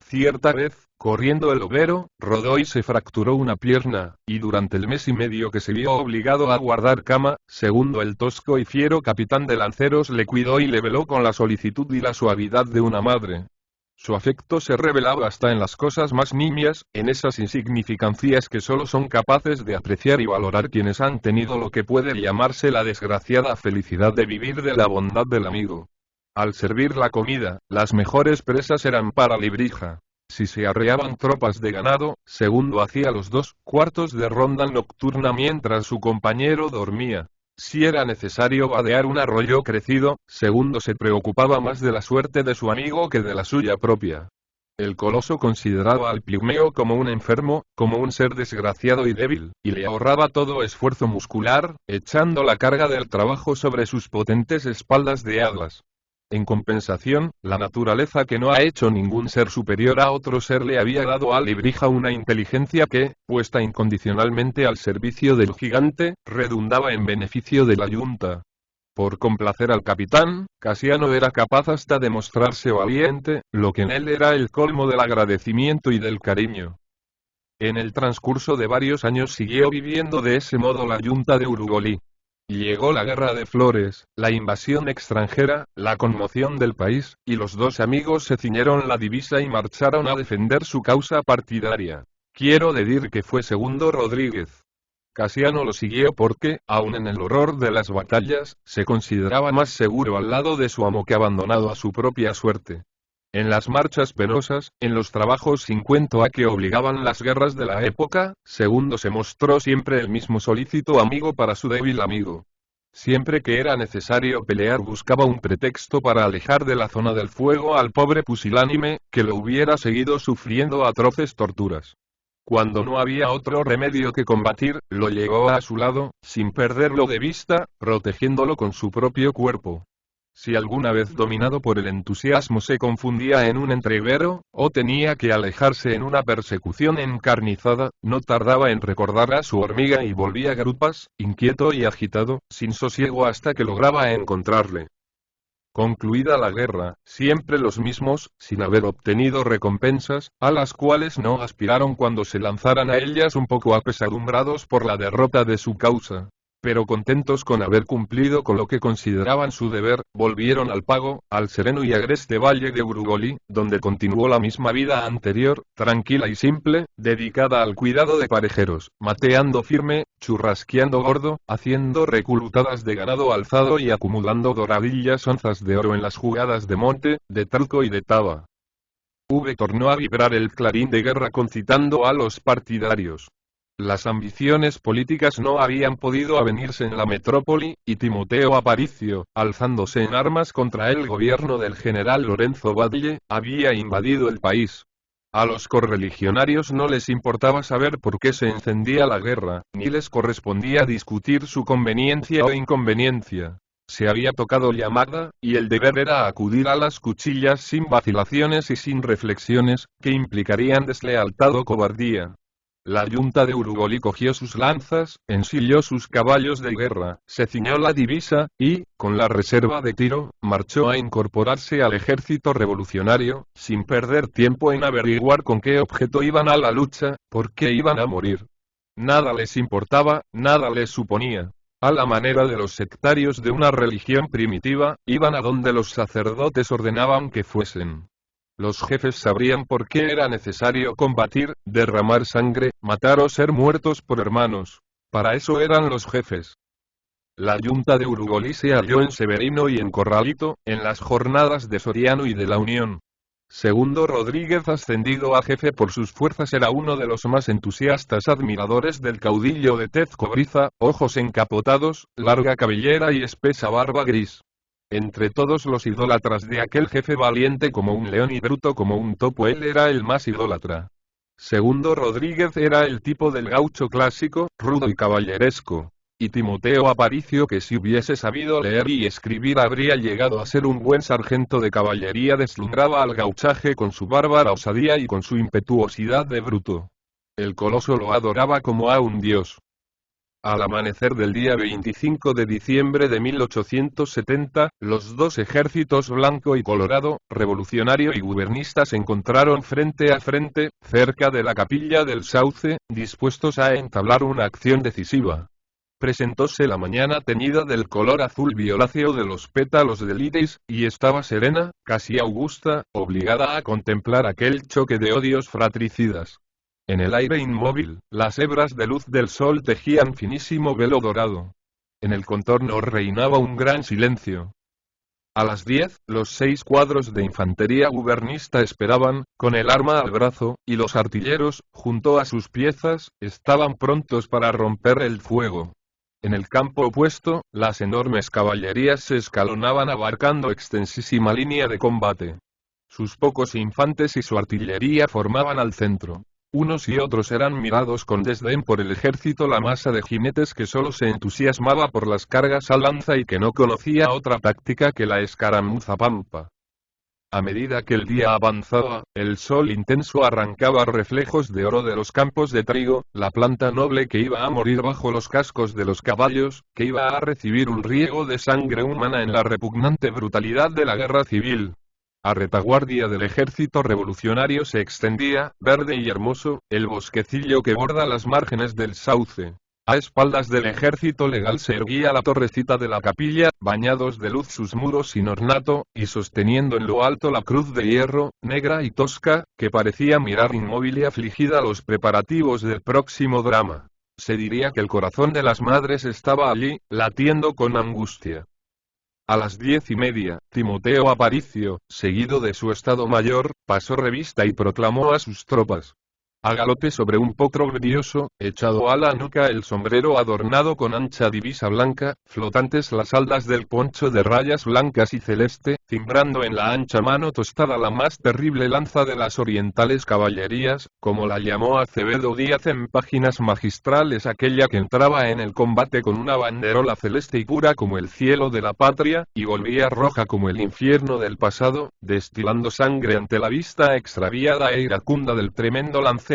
A: Cierta vez, corriendo el overo, rodó y se fracturó una pierna, y durante el mes y medio que se vio obligado a guardar cama, Segundo el tosco y fiero capitán de lanceros le cuidó y le veló con la solicitud y la suavidad de una madre. Su afecto se revelaba hasta en las cosas más nimias, en esas insignificancias que solo son capaces de apreciar y valorar quienes han tenido lo que puede llamarse la desgraciada felicidad de vivir de la bondad del amigo. Al servir la comida, las mejores presas eran para Librija. Si se arreaban tropas de ganado, Segundo hacía los 2/4 de ronda nocturna mientras su compañero dormía. Si era necesario vadear un arroyo crecido, Segundo se preocupaba más de la suerte de su amigo que de la suya propia. El coloso consideraba al pigmeo como un enfermo, como un ser desgraciado y débil, y le ahorraba todo esfuerzo muscular, echando la carga del trabajo sobre sus potentes espaldas de atlas. En compensación, la naturaleza que no ha hecho ningún ser superior a otro ser le había dado a Librija una inteligencia que, puesta incondicionalmente al servicio del gigante, redundaba en beneficio de la yunta. Por complacer al capitán, Casiano era capaz hasta de mostrarse valiente, lo que en él era el colmo del agradecimiento y del cariño. En el transcurso de varios años siguió viviendo de ese modo la yunta de Urugolí. Llegó la guerra de Flores, la invasión extranjera, la conmoción del país, y los dos amigos se ciñeron la divisa y marcharon a defender su causa partidaria. Quiero decir que fue Segundo Rodríguez. Casiano lo siguió porque, aun en el horror de las batallas, se consideraba más seguro al lado de su amo que abandonado a su propia suerte. En las marchas penosas, en los trabajos sin cuento a que obligaban las guerras de la época, Segundo se mostró siempre el mismo solícito amigo para su débil amigo. Siempre que era necesario pelear buscaba un pretexto para alejar de la zona del fuego al pobre pusilánime, que lo hubiera seguido sufriendo atroces torturas. Cuando no había otro remedio que combatir, lo llevó a su lado, sin perderlo de vista, protegiéndolo con su propio cuerpo. Si alguna vez dominado por el entusiasmo se confundía en un entrevero, o tenía que alejarse en una persecución encarnizada, no tardaba en recordar a su hormiga y volvía a grupas, inquieto y agitado, sin sosiego hasta que lograba encontrarle. Concluida la guerra, siempre los mismos, sin haber obtenido recompensas, a las cuales no aspiraron cuando se lanzaran a ellas un poco apesadumbrados por la derrota de su causa, pero contentos con haber cumplido con lo que consideraban su deber, volvieron al pago, al sereno y agreste valle de Urugoli, donde continuó la misma vida anterior, tranquila y simple, dedicada al cuidado de parejeros, mateando firme, churrasqueando gordo, haciendo reclutadas de ganado alzado y acumulando doradillas onzas de oro en las jugadas de monte, de talco y de taba. Tornó a vibrar el clarín de guerra concitando a los partidarios. Las ambiciones políticas no habían podido avenirse en la metrópoli, y Timoteo Aparicio, alzándose en armas contra el gobierno del general Lorenzo Badille, había invadido el país. A los correligionarios no les importaba saber por qué se encendía la guerra, ni les correspondía discutir su conveniencia o inconveniencia. Se había tocado llamada, y el deber era acudir a las cuchillas sin vacilaciones y sin reflexiones, que implicarían deslealtad o cobardía. La yunta de Urugoli cogió sus lanzas, ensilló sus caballos de guerra, se ciñó la divisa, y, con la reserva de tiro, marchó a incorporarse al ejército revolucionario, sin perder tiempo en averiguar con qué objeto iban a la lucha, por qué iban a morir. Nada les importaba, nada les suponía. A la manera de los sectarios de una religión primitiva, iban a donde los sacerdotes ordenaban que fuesen. Los jefes sabrían por qué era necesario combatir, derramar sangre, matar o ser muertos por hermanos. Para eso eran los jefes. La yunta de Urugoli se halló en Severino y en Corralito, en las jornadas de Soriano y de la Unión. Segundo Rodríguez, ascendido a jefe por sus fuerzas, era uno de los más entusiastas admiradores del caudillo de tez cobriza, ojos encapotados, larga cabellera y espesa barba gris. Entre todos los idólatras de aquel jefe, valiente como un león y bruto como un topo, él era el más idólatra. Segundo Rodríguez era el tipo del gaucho clásico, rudo y caballeresco. Y Timoteo Aparicio, que si hubiese sabido leer y escribir habría llegado a ser un buen sargento de caballería, deslumbraba al gauchaje con su bárbara osadía y con su impetuosidad de bruto. El coloso lo adoraba como a un dios. Al amanecer del día 25 de diciembre de 1870, los dos ejércitos blanco y colorado, revolucionario y gubernista, se encontraron frente a frente, cerca de la capilla del Sauce, dispuestos a entablar una acción decisiva. Presentóse la mañana teñida del color azul violáceo de los pétalos del iris, y estaba serena, casi augusta, obligada a contemplar aquel choque de odios fratricidas. En el aire inmóvil, las hebras de luz del sol tejían finísimo velo dorado. En el contorno reinaba un gran silencio. A las 10, los 6 cuadros de infantería gubernista esperaban, con el arma al brazo, y los artilleros, junto a sus piezas, estaban prontos para romper el fuego. En el campo opuesto, las enormes caballerías se escalonaban abarcando extensísima línea de combate. Sus pocos infantes y su artillería formaban al centro. Unos y otros eran mirados con desdén por el ejército, la masa de jinetes que solo se entusiasmaba por las cargas a lanza y que no conocía otra táctica que la escaramuza pampa. A medida que el día avanzaba, el sol intenso arrancaba reflejos de oro de los campos de trigo, la planta noble que iba a morir bajo los cascos de los caballos, que iba a recibir un riego de sangre humana en la repugnante brutalidad de la guerra civil. A retaguardia del ejército revolucionario se extendía, verde y hermoso, el bosquecillo que borda las márgenes del Sauce. A espaldas del ejército legal se erguía la torrecita de la capilla, bañados de luz sus muros sin ornato, y sosteniendo en lo alto la cruz de hierro, negra y tosca, que parecía mirar inmóvil y afligida los preparativos del próximo drama. Se diría que el corazón de las madres estaba allí, latiendo con angustia. A las 10:30, Timoteo Aparicio, seguido de su Estado Mayor, pasó revista y proclamó a sus tropas. A galope sobre un potro brilloso, echado a la nuca el sombrero adornado con ancha divisa blanca, flotantes las faldas del poncho de rayas blancas y celeste, cimbrando en la ancha mano tostada la más terrible lanza de las orientales caballerías, como la llamó Acevedo Díaz en Páginas Magistrales, aquella que entraba en el combate con una banderola celeste y pura como el cielo de la patria, y volvía roja como el infierno del pasado, destilando sangre ante la vista extraviada e iracunda del tremendo lanceador,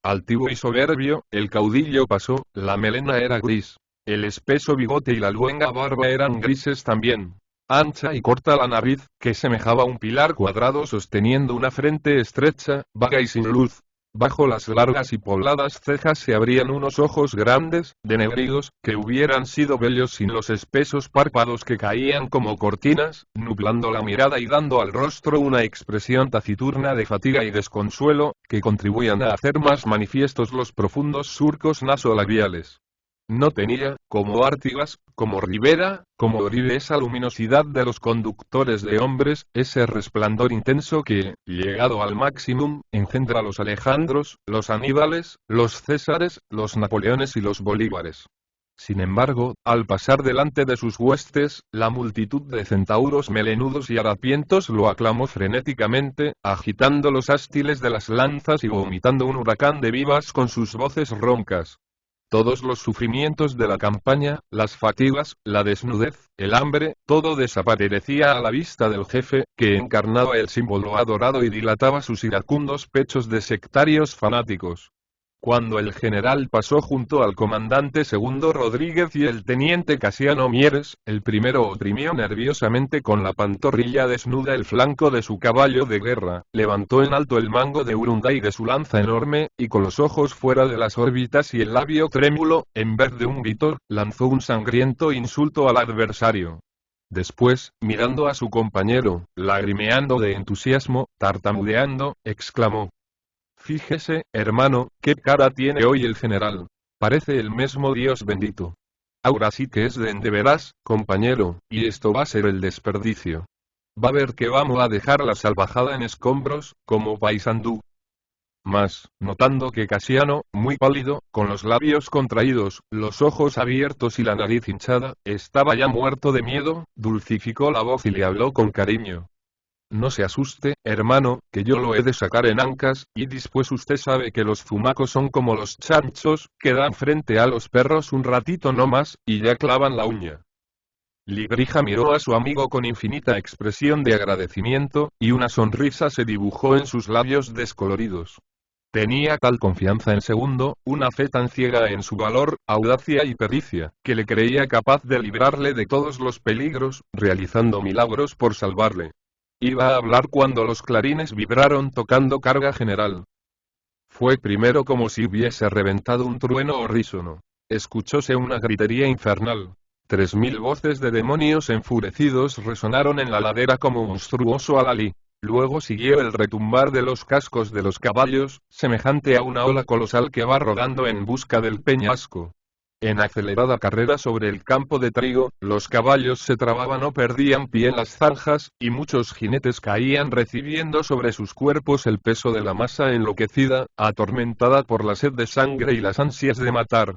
A: altivo y soberbio. El caudillo pasó, la melena era gris. El espeso bigote y la luenga barba eran grises también. ancha y corta la nariz, que semejaba un pilar cuadrado sosteniendo una frente estrecha, vaga y sin luz. Bajo las largas y pobladas cejas se abrían unos ojos grandes, denegridos, que hubieran sido bellos sin los espesos párpados que caían como cortinas, nublando la mirada y dando al rostro una expresión taciturna de fatiga y desconsuelo, que contribuían a hacer más manifiestos los profundos surcos nasolabiales. No tenía, como Artigas, como Rivera, como Oribe, esa luminosidad de los conductores de hombres, ese resplandor intenso que, llegado al máximum, engendra a los Alejandros, los Aníbales, los Césares, los Napoleones y los Bolívares. Sin embargo, al pasar delante de sus huestes, la multitud de centauros melenudos y harapientos lo aclamó frenéticamente, agitando los ástiles de las lanzas y vomitando un huracán de vivas con sus voces roncas. Todos los sufrimientos de la campaña, las fatigas, la desnudez, el hambre, todo desaparecía a la vista del jefe, que encarnaba el símbolo adorado y dilataba sus iracundos pechos de sectarios fanáticos. Cuando el general pasó junto al comandante segundo Rodríguez y el teniente Casiano Mieres, el primero oprimió nerviosamente con la pantorrilla desnuda el flanco de su caballo de guerra, levantó en alto el mango de Urunday de su lanza enorme, y con los ojos fuera de las órbitas y el labio trémulo, en vez de un grito, lanzó un sangriento insulto al adversario. Después, mirando a su compañero, lagrimeando de entusiasmo, tartamudeando, exclamó: «Fíjese, hermano, qué cara tiene hoy el general. Parece el mismo Dios bendito. Ahora sí que es de veras, compañero, y esto va a ser el desperdicio. Va a ver que vamos a dejar la salvajada en escombros, como Paysandú». Mas, notando que Casiano, muy pálido, con los labios contraídos, los ojos abiertos y la nariz hinchada, estaba ya muerto de miedo, dulcificó la voz y le habló con cariño: «No se asuste, hermano, que yo lo he de sacar en ancas, y después usted sabe que los zumacos son como los chanchos, que dan frente a los perros un ratito no más, y ya clavan la uña». Librija miró a su amigo con infinita expresión de agradecimiento, y una sonrisa se dibujó en sus labios descoloridos. Tenía tal confianza en Segundo, una fe tan ciega en su valor, audacia y pericia, que le creía capaz de librarle de todos los peligros, realizando milagros por salvarle. Iba a hablar cuando los clarines vibraron tocando carga general. Fue primero como si hubiese reventado un trueno horrísono. Escuchóse una gritería infernal. 3000 voces de demonios enfurecidos resonaron en la ladera como monstruoso alali. Luego siguió el retumbar de los cascos de los caballos, semejante a una ola colosal que va rodando en busca del peñasco. En acelerada carrera sobre el campo de trigo, los caballos se trababan o perdían pie en las zanjas, y muchos jinetes caían recibiendo sobre sus cuerpos el peso de la masa enloquecida, atormentada por la sed de sangre y las ansias de matar.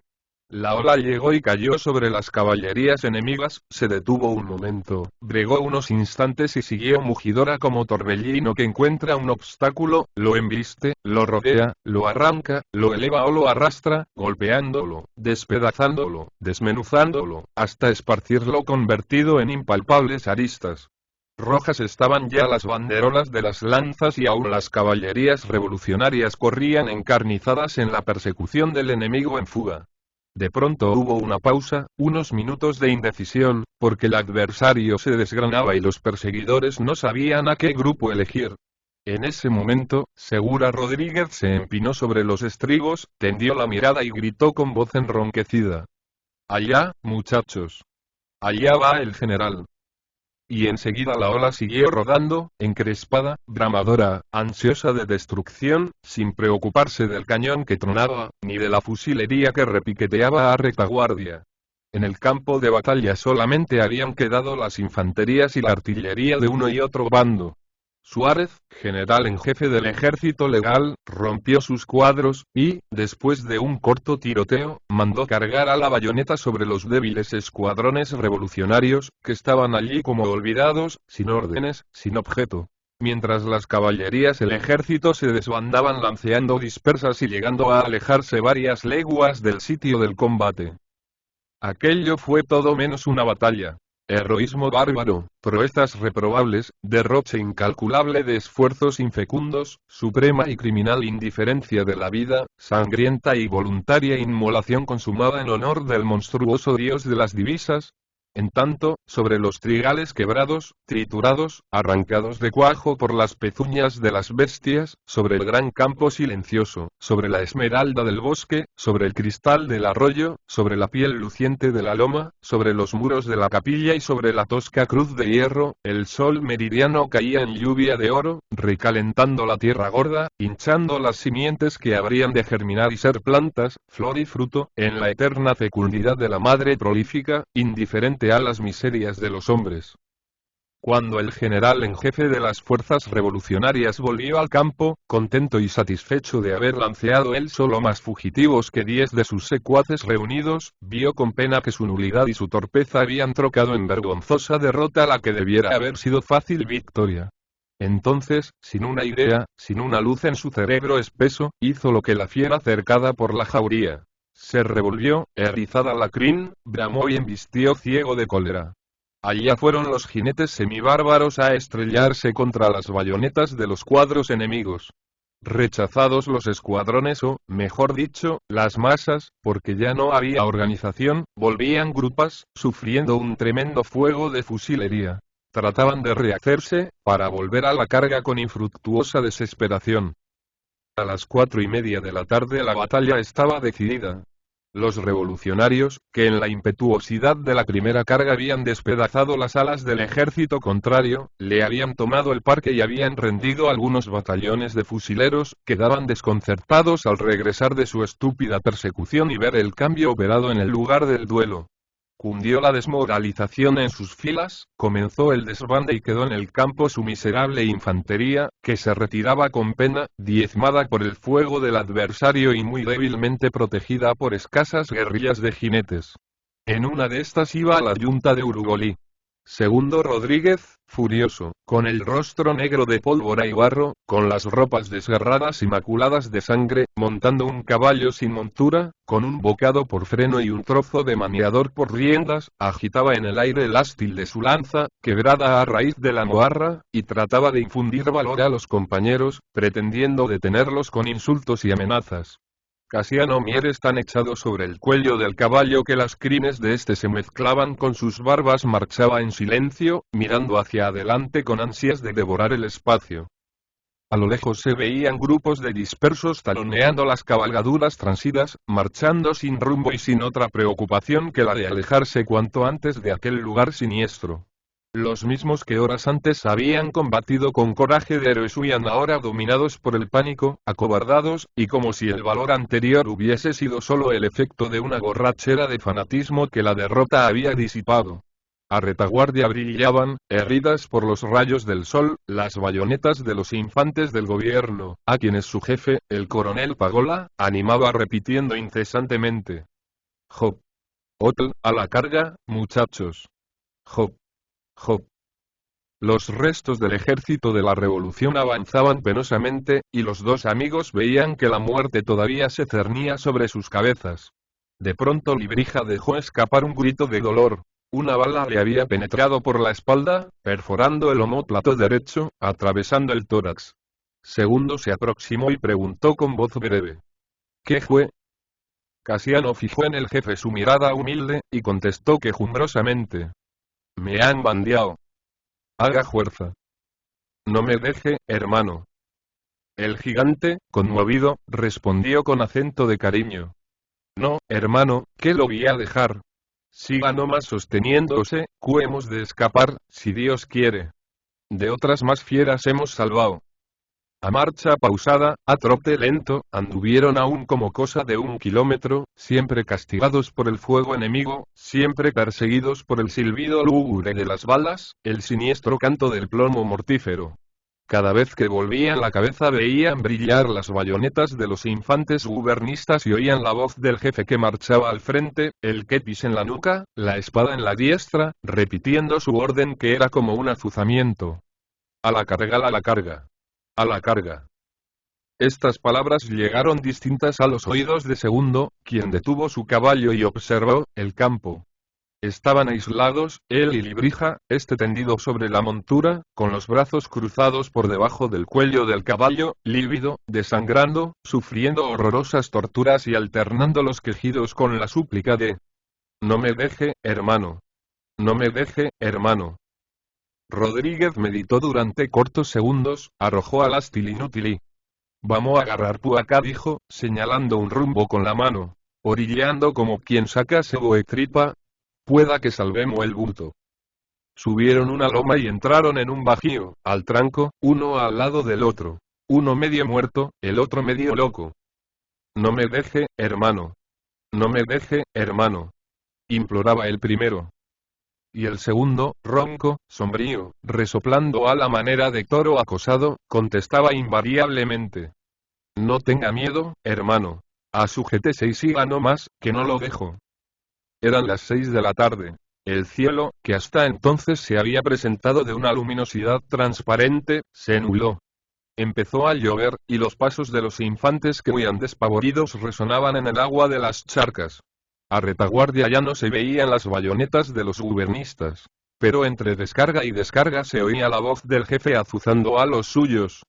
A: La ola llegó y cayó sobre las caballerías enemigas, se detuvo un momento, bregó unos instantes y siguió mugidora como torbellino que encuentra un obstáculo, lo embiste, lo rodea, lo arranca, lo eleva o lo arrastra, golpeándolo, despedazándolo, desmenuzándolo, hasta esparcirlo convertido en impalpables aristas. Rojas estaban ya las banderolas de las lanzas y aún las caballerías revolucionarias corrían encarnizadas en la persecución del enemigo en fuga. De pronto hubo una pausa, unos minutos de indecisión, porque el adversario se desgranaba y los perseguidores no sabían a qué grupo elegir. En ese momento, Segura Rodríguez se empinó sobre los estribos, tendió la mirada y gritó con voz enronquecida: «Allá, muchachos. Allá va el general». Y enseguida la ola siguió rodando, encrespada, bramadora, ansiosa de destrucción, sin preocuparse del cañón que tronaba, ni de la fusilería que repiqueteaba a retaguardia. En el campo de batalla solamente habían quedado las infanterías y la artillería de uno y otro bando. Suárez, general en jefe del ejército legal, rompió sus cuadros, y, después de un corto tiroteo, mandó cargar a la bayoneta sobre los débiles escuadrones revolucionarios, que estaban allí como olvidados, sin órdenes, sin objeto. Mientras las caballerías y el ejército se desbandaban lanceando dispersas y llegando a alejarse varias leguas del sitio del combate. Aquello fue todo menos una batalla. Heroísmo bárbaro, proezas reprobables, derroche incalculable de esfuerzos infecundos, suprema y criminal indiferencia de la vida, sangrienta y voluntaria inmolación consumada en honor del monstruoso dios de las divisas. En tanto, sobre los trigales quebrados, triturados, arrancados de cuajo por las pezuñas de las bestias, sobre el gran campo silencioso, sobre la esmeralda del bosque, sobre el cristal del arroyo, sobre la piel luciente de la loma, sobre los muros de la capilla y sobre la tosca cruz de hierro, el sol meridiano caía en lluvia de oro, recalentando la tierra gorda, hinchando las simientes que habrían de germinar y ser plantas, flor y fruto, en la eterna fecundidad de la madre prolífica, indiferente a las miserias de los hombres. Cuando el general en jefe de las fuerzas revolucionarias volvió al campo, contento y satisfecho de haber lanceado él solo más fugitivos que 10 de sus secuaces reunidos, vio con pena que su nulidad y su torpeza habían trocado en vergonzosa derrota la que debiera haber sido fácil victoria. Entonces, sin una idea, sin una luz en su cerebro espeso, hizo lo que la fiera cercada por la jauría. Se revolvió, erizada la crin, bramó y embistió ciego de cólera. Allá fueron los jinetes semibárbaros a estrellarse contra las bayonetas de los cuadros enemigos. Rechazados los escuadrones o, mejor dicho, las masas, porque ya no había organización, volvían grupas, sufriendo un tremendo fuego de fusilería. Trataban de rehacerse, para volver a la carga con infructuosa desesperación. A las 4:30 de la tarde la batalla estaba decidida. Los revolucionarios, que en la impetuosidad de la primera carga habían despedazado las alas del ejército contrario, le habían tomado el parque y habían rendido algunos batallones de fusileros, quedaban desconcertados al regresar de su estúpida persecución y ver el cambio operado en el lugar del duelo. Cundió la desmoralización en sus filas, comenzó el desbande y quedó en el campo su miserable infantería, que se retiraba con pena, diezmada por el fuego del adversario y muy débilmente protegida por escasas guerrillas de jinetes. En una de estas iba la yunta de Urugolí. Segundo Rodríguez, furioso, con el rostro negro de pólvora y barro, con las ropas desgarradas y maculadas de sangre, montando un caballo sin montura, con un bocado por freno y un trozo de maniador por riendas, agitaba en el aire el ástil de su lanza, quebrada a raíz de la moarra, y trataba de infundir valor a los compañeros, pretendiendo detenerlos con insultos y amenazas. Casiano Mieres tan echado sobre el cuello del caballo que las crines de este se mezclaban con sus barbas marchaba en silencio, mirando hacia adelante con ansias de devorar el espacio. A lo lejos se veían grupos de dispersos taloneando las cabalgaduras transidas, marchando sin rumbo y sin otra preocupación que la de alejarse cuanto antes de aquel lugar siniestro. Los mismos que horas antes habían combatido con coraje de héroes huían ahora dominados por el pánico, acobardados, y como si el valor anterior hubiese sido solo el efecto de una borrachera de fanatismo que la derrota había disipado. A retaguardia brillaban, heridas por los rayos del sol, las bayonetas de los infantes del gobierno, a quienes su jefe, el coronel Pagola, animaba repitiendo incesantemente: «Jop. Otl, a la carga, muchachos. Jop. Jop». Los restos del ejército de la revolución avanzaban penosamente, y los dos amigos veían que la muerte todavía se cernía sobre sus cabezas. De pronto Librija dejó escapar un grito de dolor. Una bala le había penetrado por la espalda, perforando el omóplato derecho, atravesando el tórax. Segundo se aproximó y preguntó con voz breve: «¿Qué fue?». Casiano fijó en el jefe su mirada humilde, y contestó quejumbrosamente: «Me han bandeado». «Haga fuerza. No me deje, hermano». El gigante, conmovido, respondió con acento de cariño: «No, hermano, ¿qué lo voy a dejar? Siga nomás sosteniéndose, que hemos de escapar, si Dios quiere. De otras más fieras hemos salvado». A marcha pausada, a trote lento, anduvieron aún como cosa de 1 kilómetro, siempre castigados por el fuego enemigo, siempre perseguidos por el silbido lúgubre de las balas, el siniestro canto del plomo mortífero. Cada vez que volvían la cabeza veían brillar las bayonetas de los infantes gubernistas y oían la voz del jefe que marchaba al frente, el kepis en la nuca, la espada en la diestra, repitiendo su orden que era como un azuzamiento: «A la carga, a la carga. A la carga». Estas palabras llegaron distintas a los oídos de Segundo, quien detuvo su caballo y observó el campo. Estaban aislados, él y Librija, este tendido sobre la montura, con los brazos cruzados por debajo del cuello del caballo, lívido, desangrando, sufriendo horrorosas torturas y alternando los quejidos con la súplica de: «No me deje, hermano. No me deje, hermano. Rodríguez meditó durante cortos segundos, arrojó al ástil inútil y... Vamos a agarrar pu acá, dijo, señalando un rumbo con la mano. Orilleando como quien saca sebo e tripa. Pueda que salvemos el bulto. Subieron una loma y entraron en un bajío, al tranco, uno al lado del otro. Uno medio muerto, el otro medio loco. No me deje, hermano. No me deje, hermano. Imploraba el primero. Y el segundo, ronco, sombrío, resoplando a la manera de toro acosado, contestaba invariablemente. No tenga miedo, hermano. Asujétese y siga no más, que no lo dejo. Eran las 6 de la tarde. El cielo, que hasta entonces se había presentado de una luminosidad transparente, se nubló. Empezó a llover, y los pasos de los infantes que huían despavoridos resonaban en el agua de las charcas. A retaguardia ya no se veían las bayonetas de los gubernistas. Pero entre descarga y descarga se oía la voz del jefe azuzando a los suyos.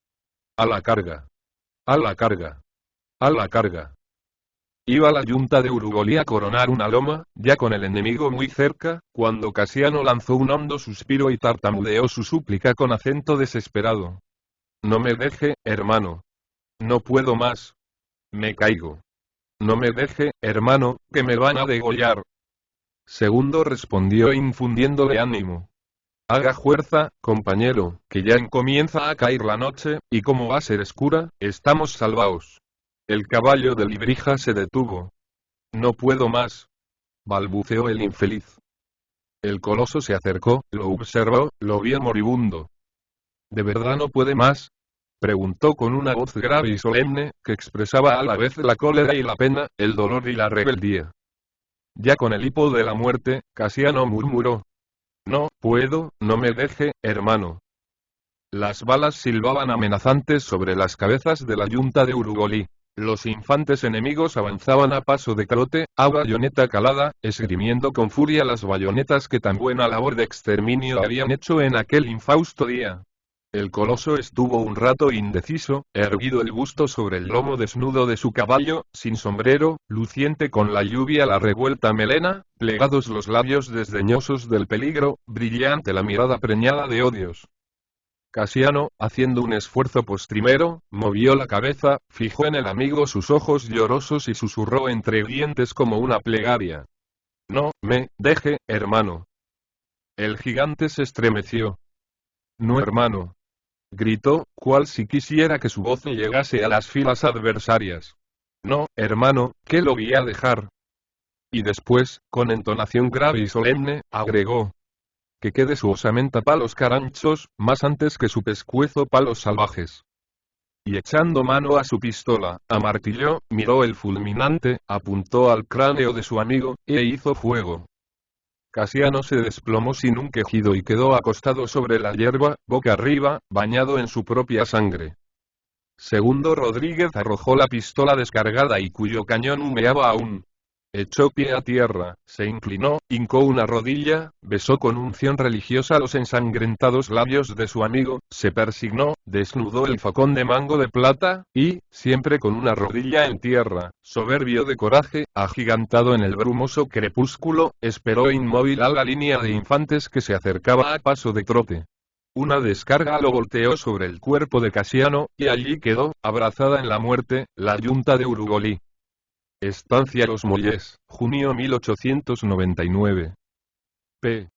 A: A la carga. A la carga. A la carga. Iba la yunta de Urugolí a coronar una loma, ya con el enemigo muy cerca, cuando Casiano lanzó un hondo suspiro y tartamudeó su súplica con acento desesperado. No me deje, hermano. No puedo más. Me caigo. No me deje, hermano, que me van a degollar. Segundo respondió infundiéndole ánimo. Haga fuerza, compañero, que ya comienza a caer la noche, y como va a ser oscura, estamos salvaos. El caballo de Librija se detuvo. No puedo más. Balbuceó el infeliz. El coloso se acercó, lo observó, lo vio moribundo. ¿De verdad no puede más? Preguntó con una voz grave y solemne, que expresaba a la vez la cólera y la pena, el dolor y la rebeldía. Ya con el hipo de la muerte, Casiano murmuró. No puedo, no me deje, hermano. Las balas silbaban amenazantes sobre las cabezas de la yunta de Urugolí. Los infantes enemigos avanzaban a paso de trote, a bayoneta calada, esgrimiendo con furia las bayonetas que tan buena labor de exterminio habían hecho en aquel infausto día. El coloso estuvo un rato indeciso, erguido el busto sobre el lomo desnudo de su caballo, sin sombrero, luciente con la lluvia la revuelta melena, plegados los labios desdeñosos del peligro, brillante la mirada preñada de odios. Casiano, haciendo un esfuerzo postrimero, movió la cabeza, fijó en el amigo sus ojos llorosos y susurró entre dientes como una plegaria. No me deje, hermano. El gigante se estremeció. No, hermano. Gritó, cual si quisiera que su voz llegase a las filas adversarias. No, hermano, que lo voy a dejar. Y después, con entonación grave y solemne, agregó. Que quede su osamenta pa' los caranchos, más antes que su pescuezo pa' los salvajes. Y echando mano a su pistola, amartilló, miró el fulminante, apuntó al cráneo de su amigo, e hizo fuego. Casiano se desplomó sin un quejido y quedó acostado sobre la hierba, boca arriba, bañado en su propia sangre. Segundo Rodríguez arrojó la pistola descargada y cuyo cañón humeaba aún. Echó pie a tierra, se inclinó, hincó una rodilla, besó con unción religiosa los ensangrentados labios de su amigo, se persignó, desnudó el facón de mango de plata, y, siempre con una rodilla en tierra, soberbio de coraje, agigantado en el brumoso crepúsculo, esperó inmóvil a la línea de infantes que se acercaba a paso de trote. Una descarga lo volteó sobre el cuerpo de Casiano, y allí quedó, abrazada en la muerte, la yunta de Urugolí. Estancia Los Molles, junio 1899. P.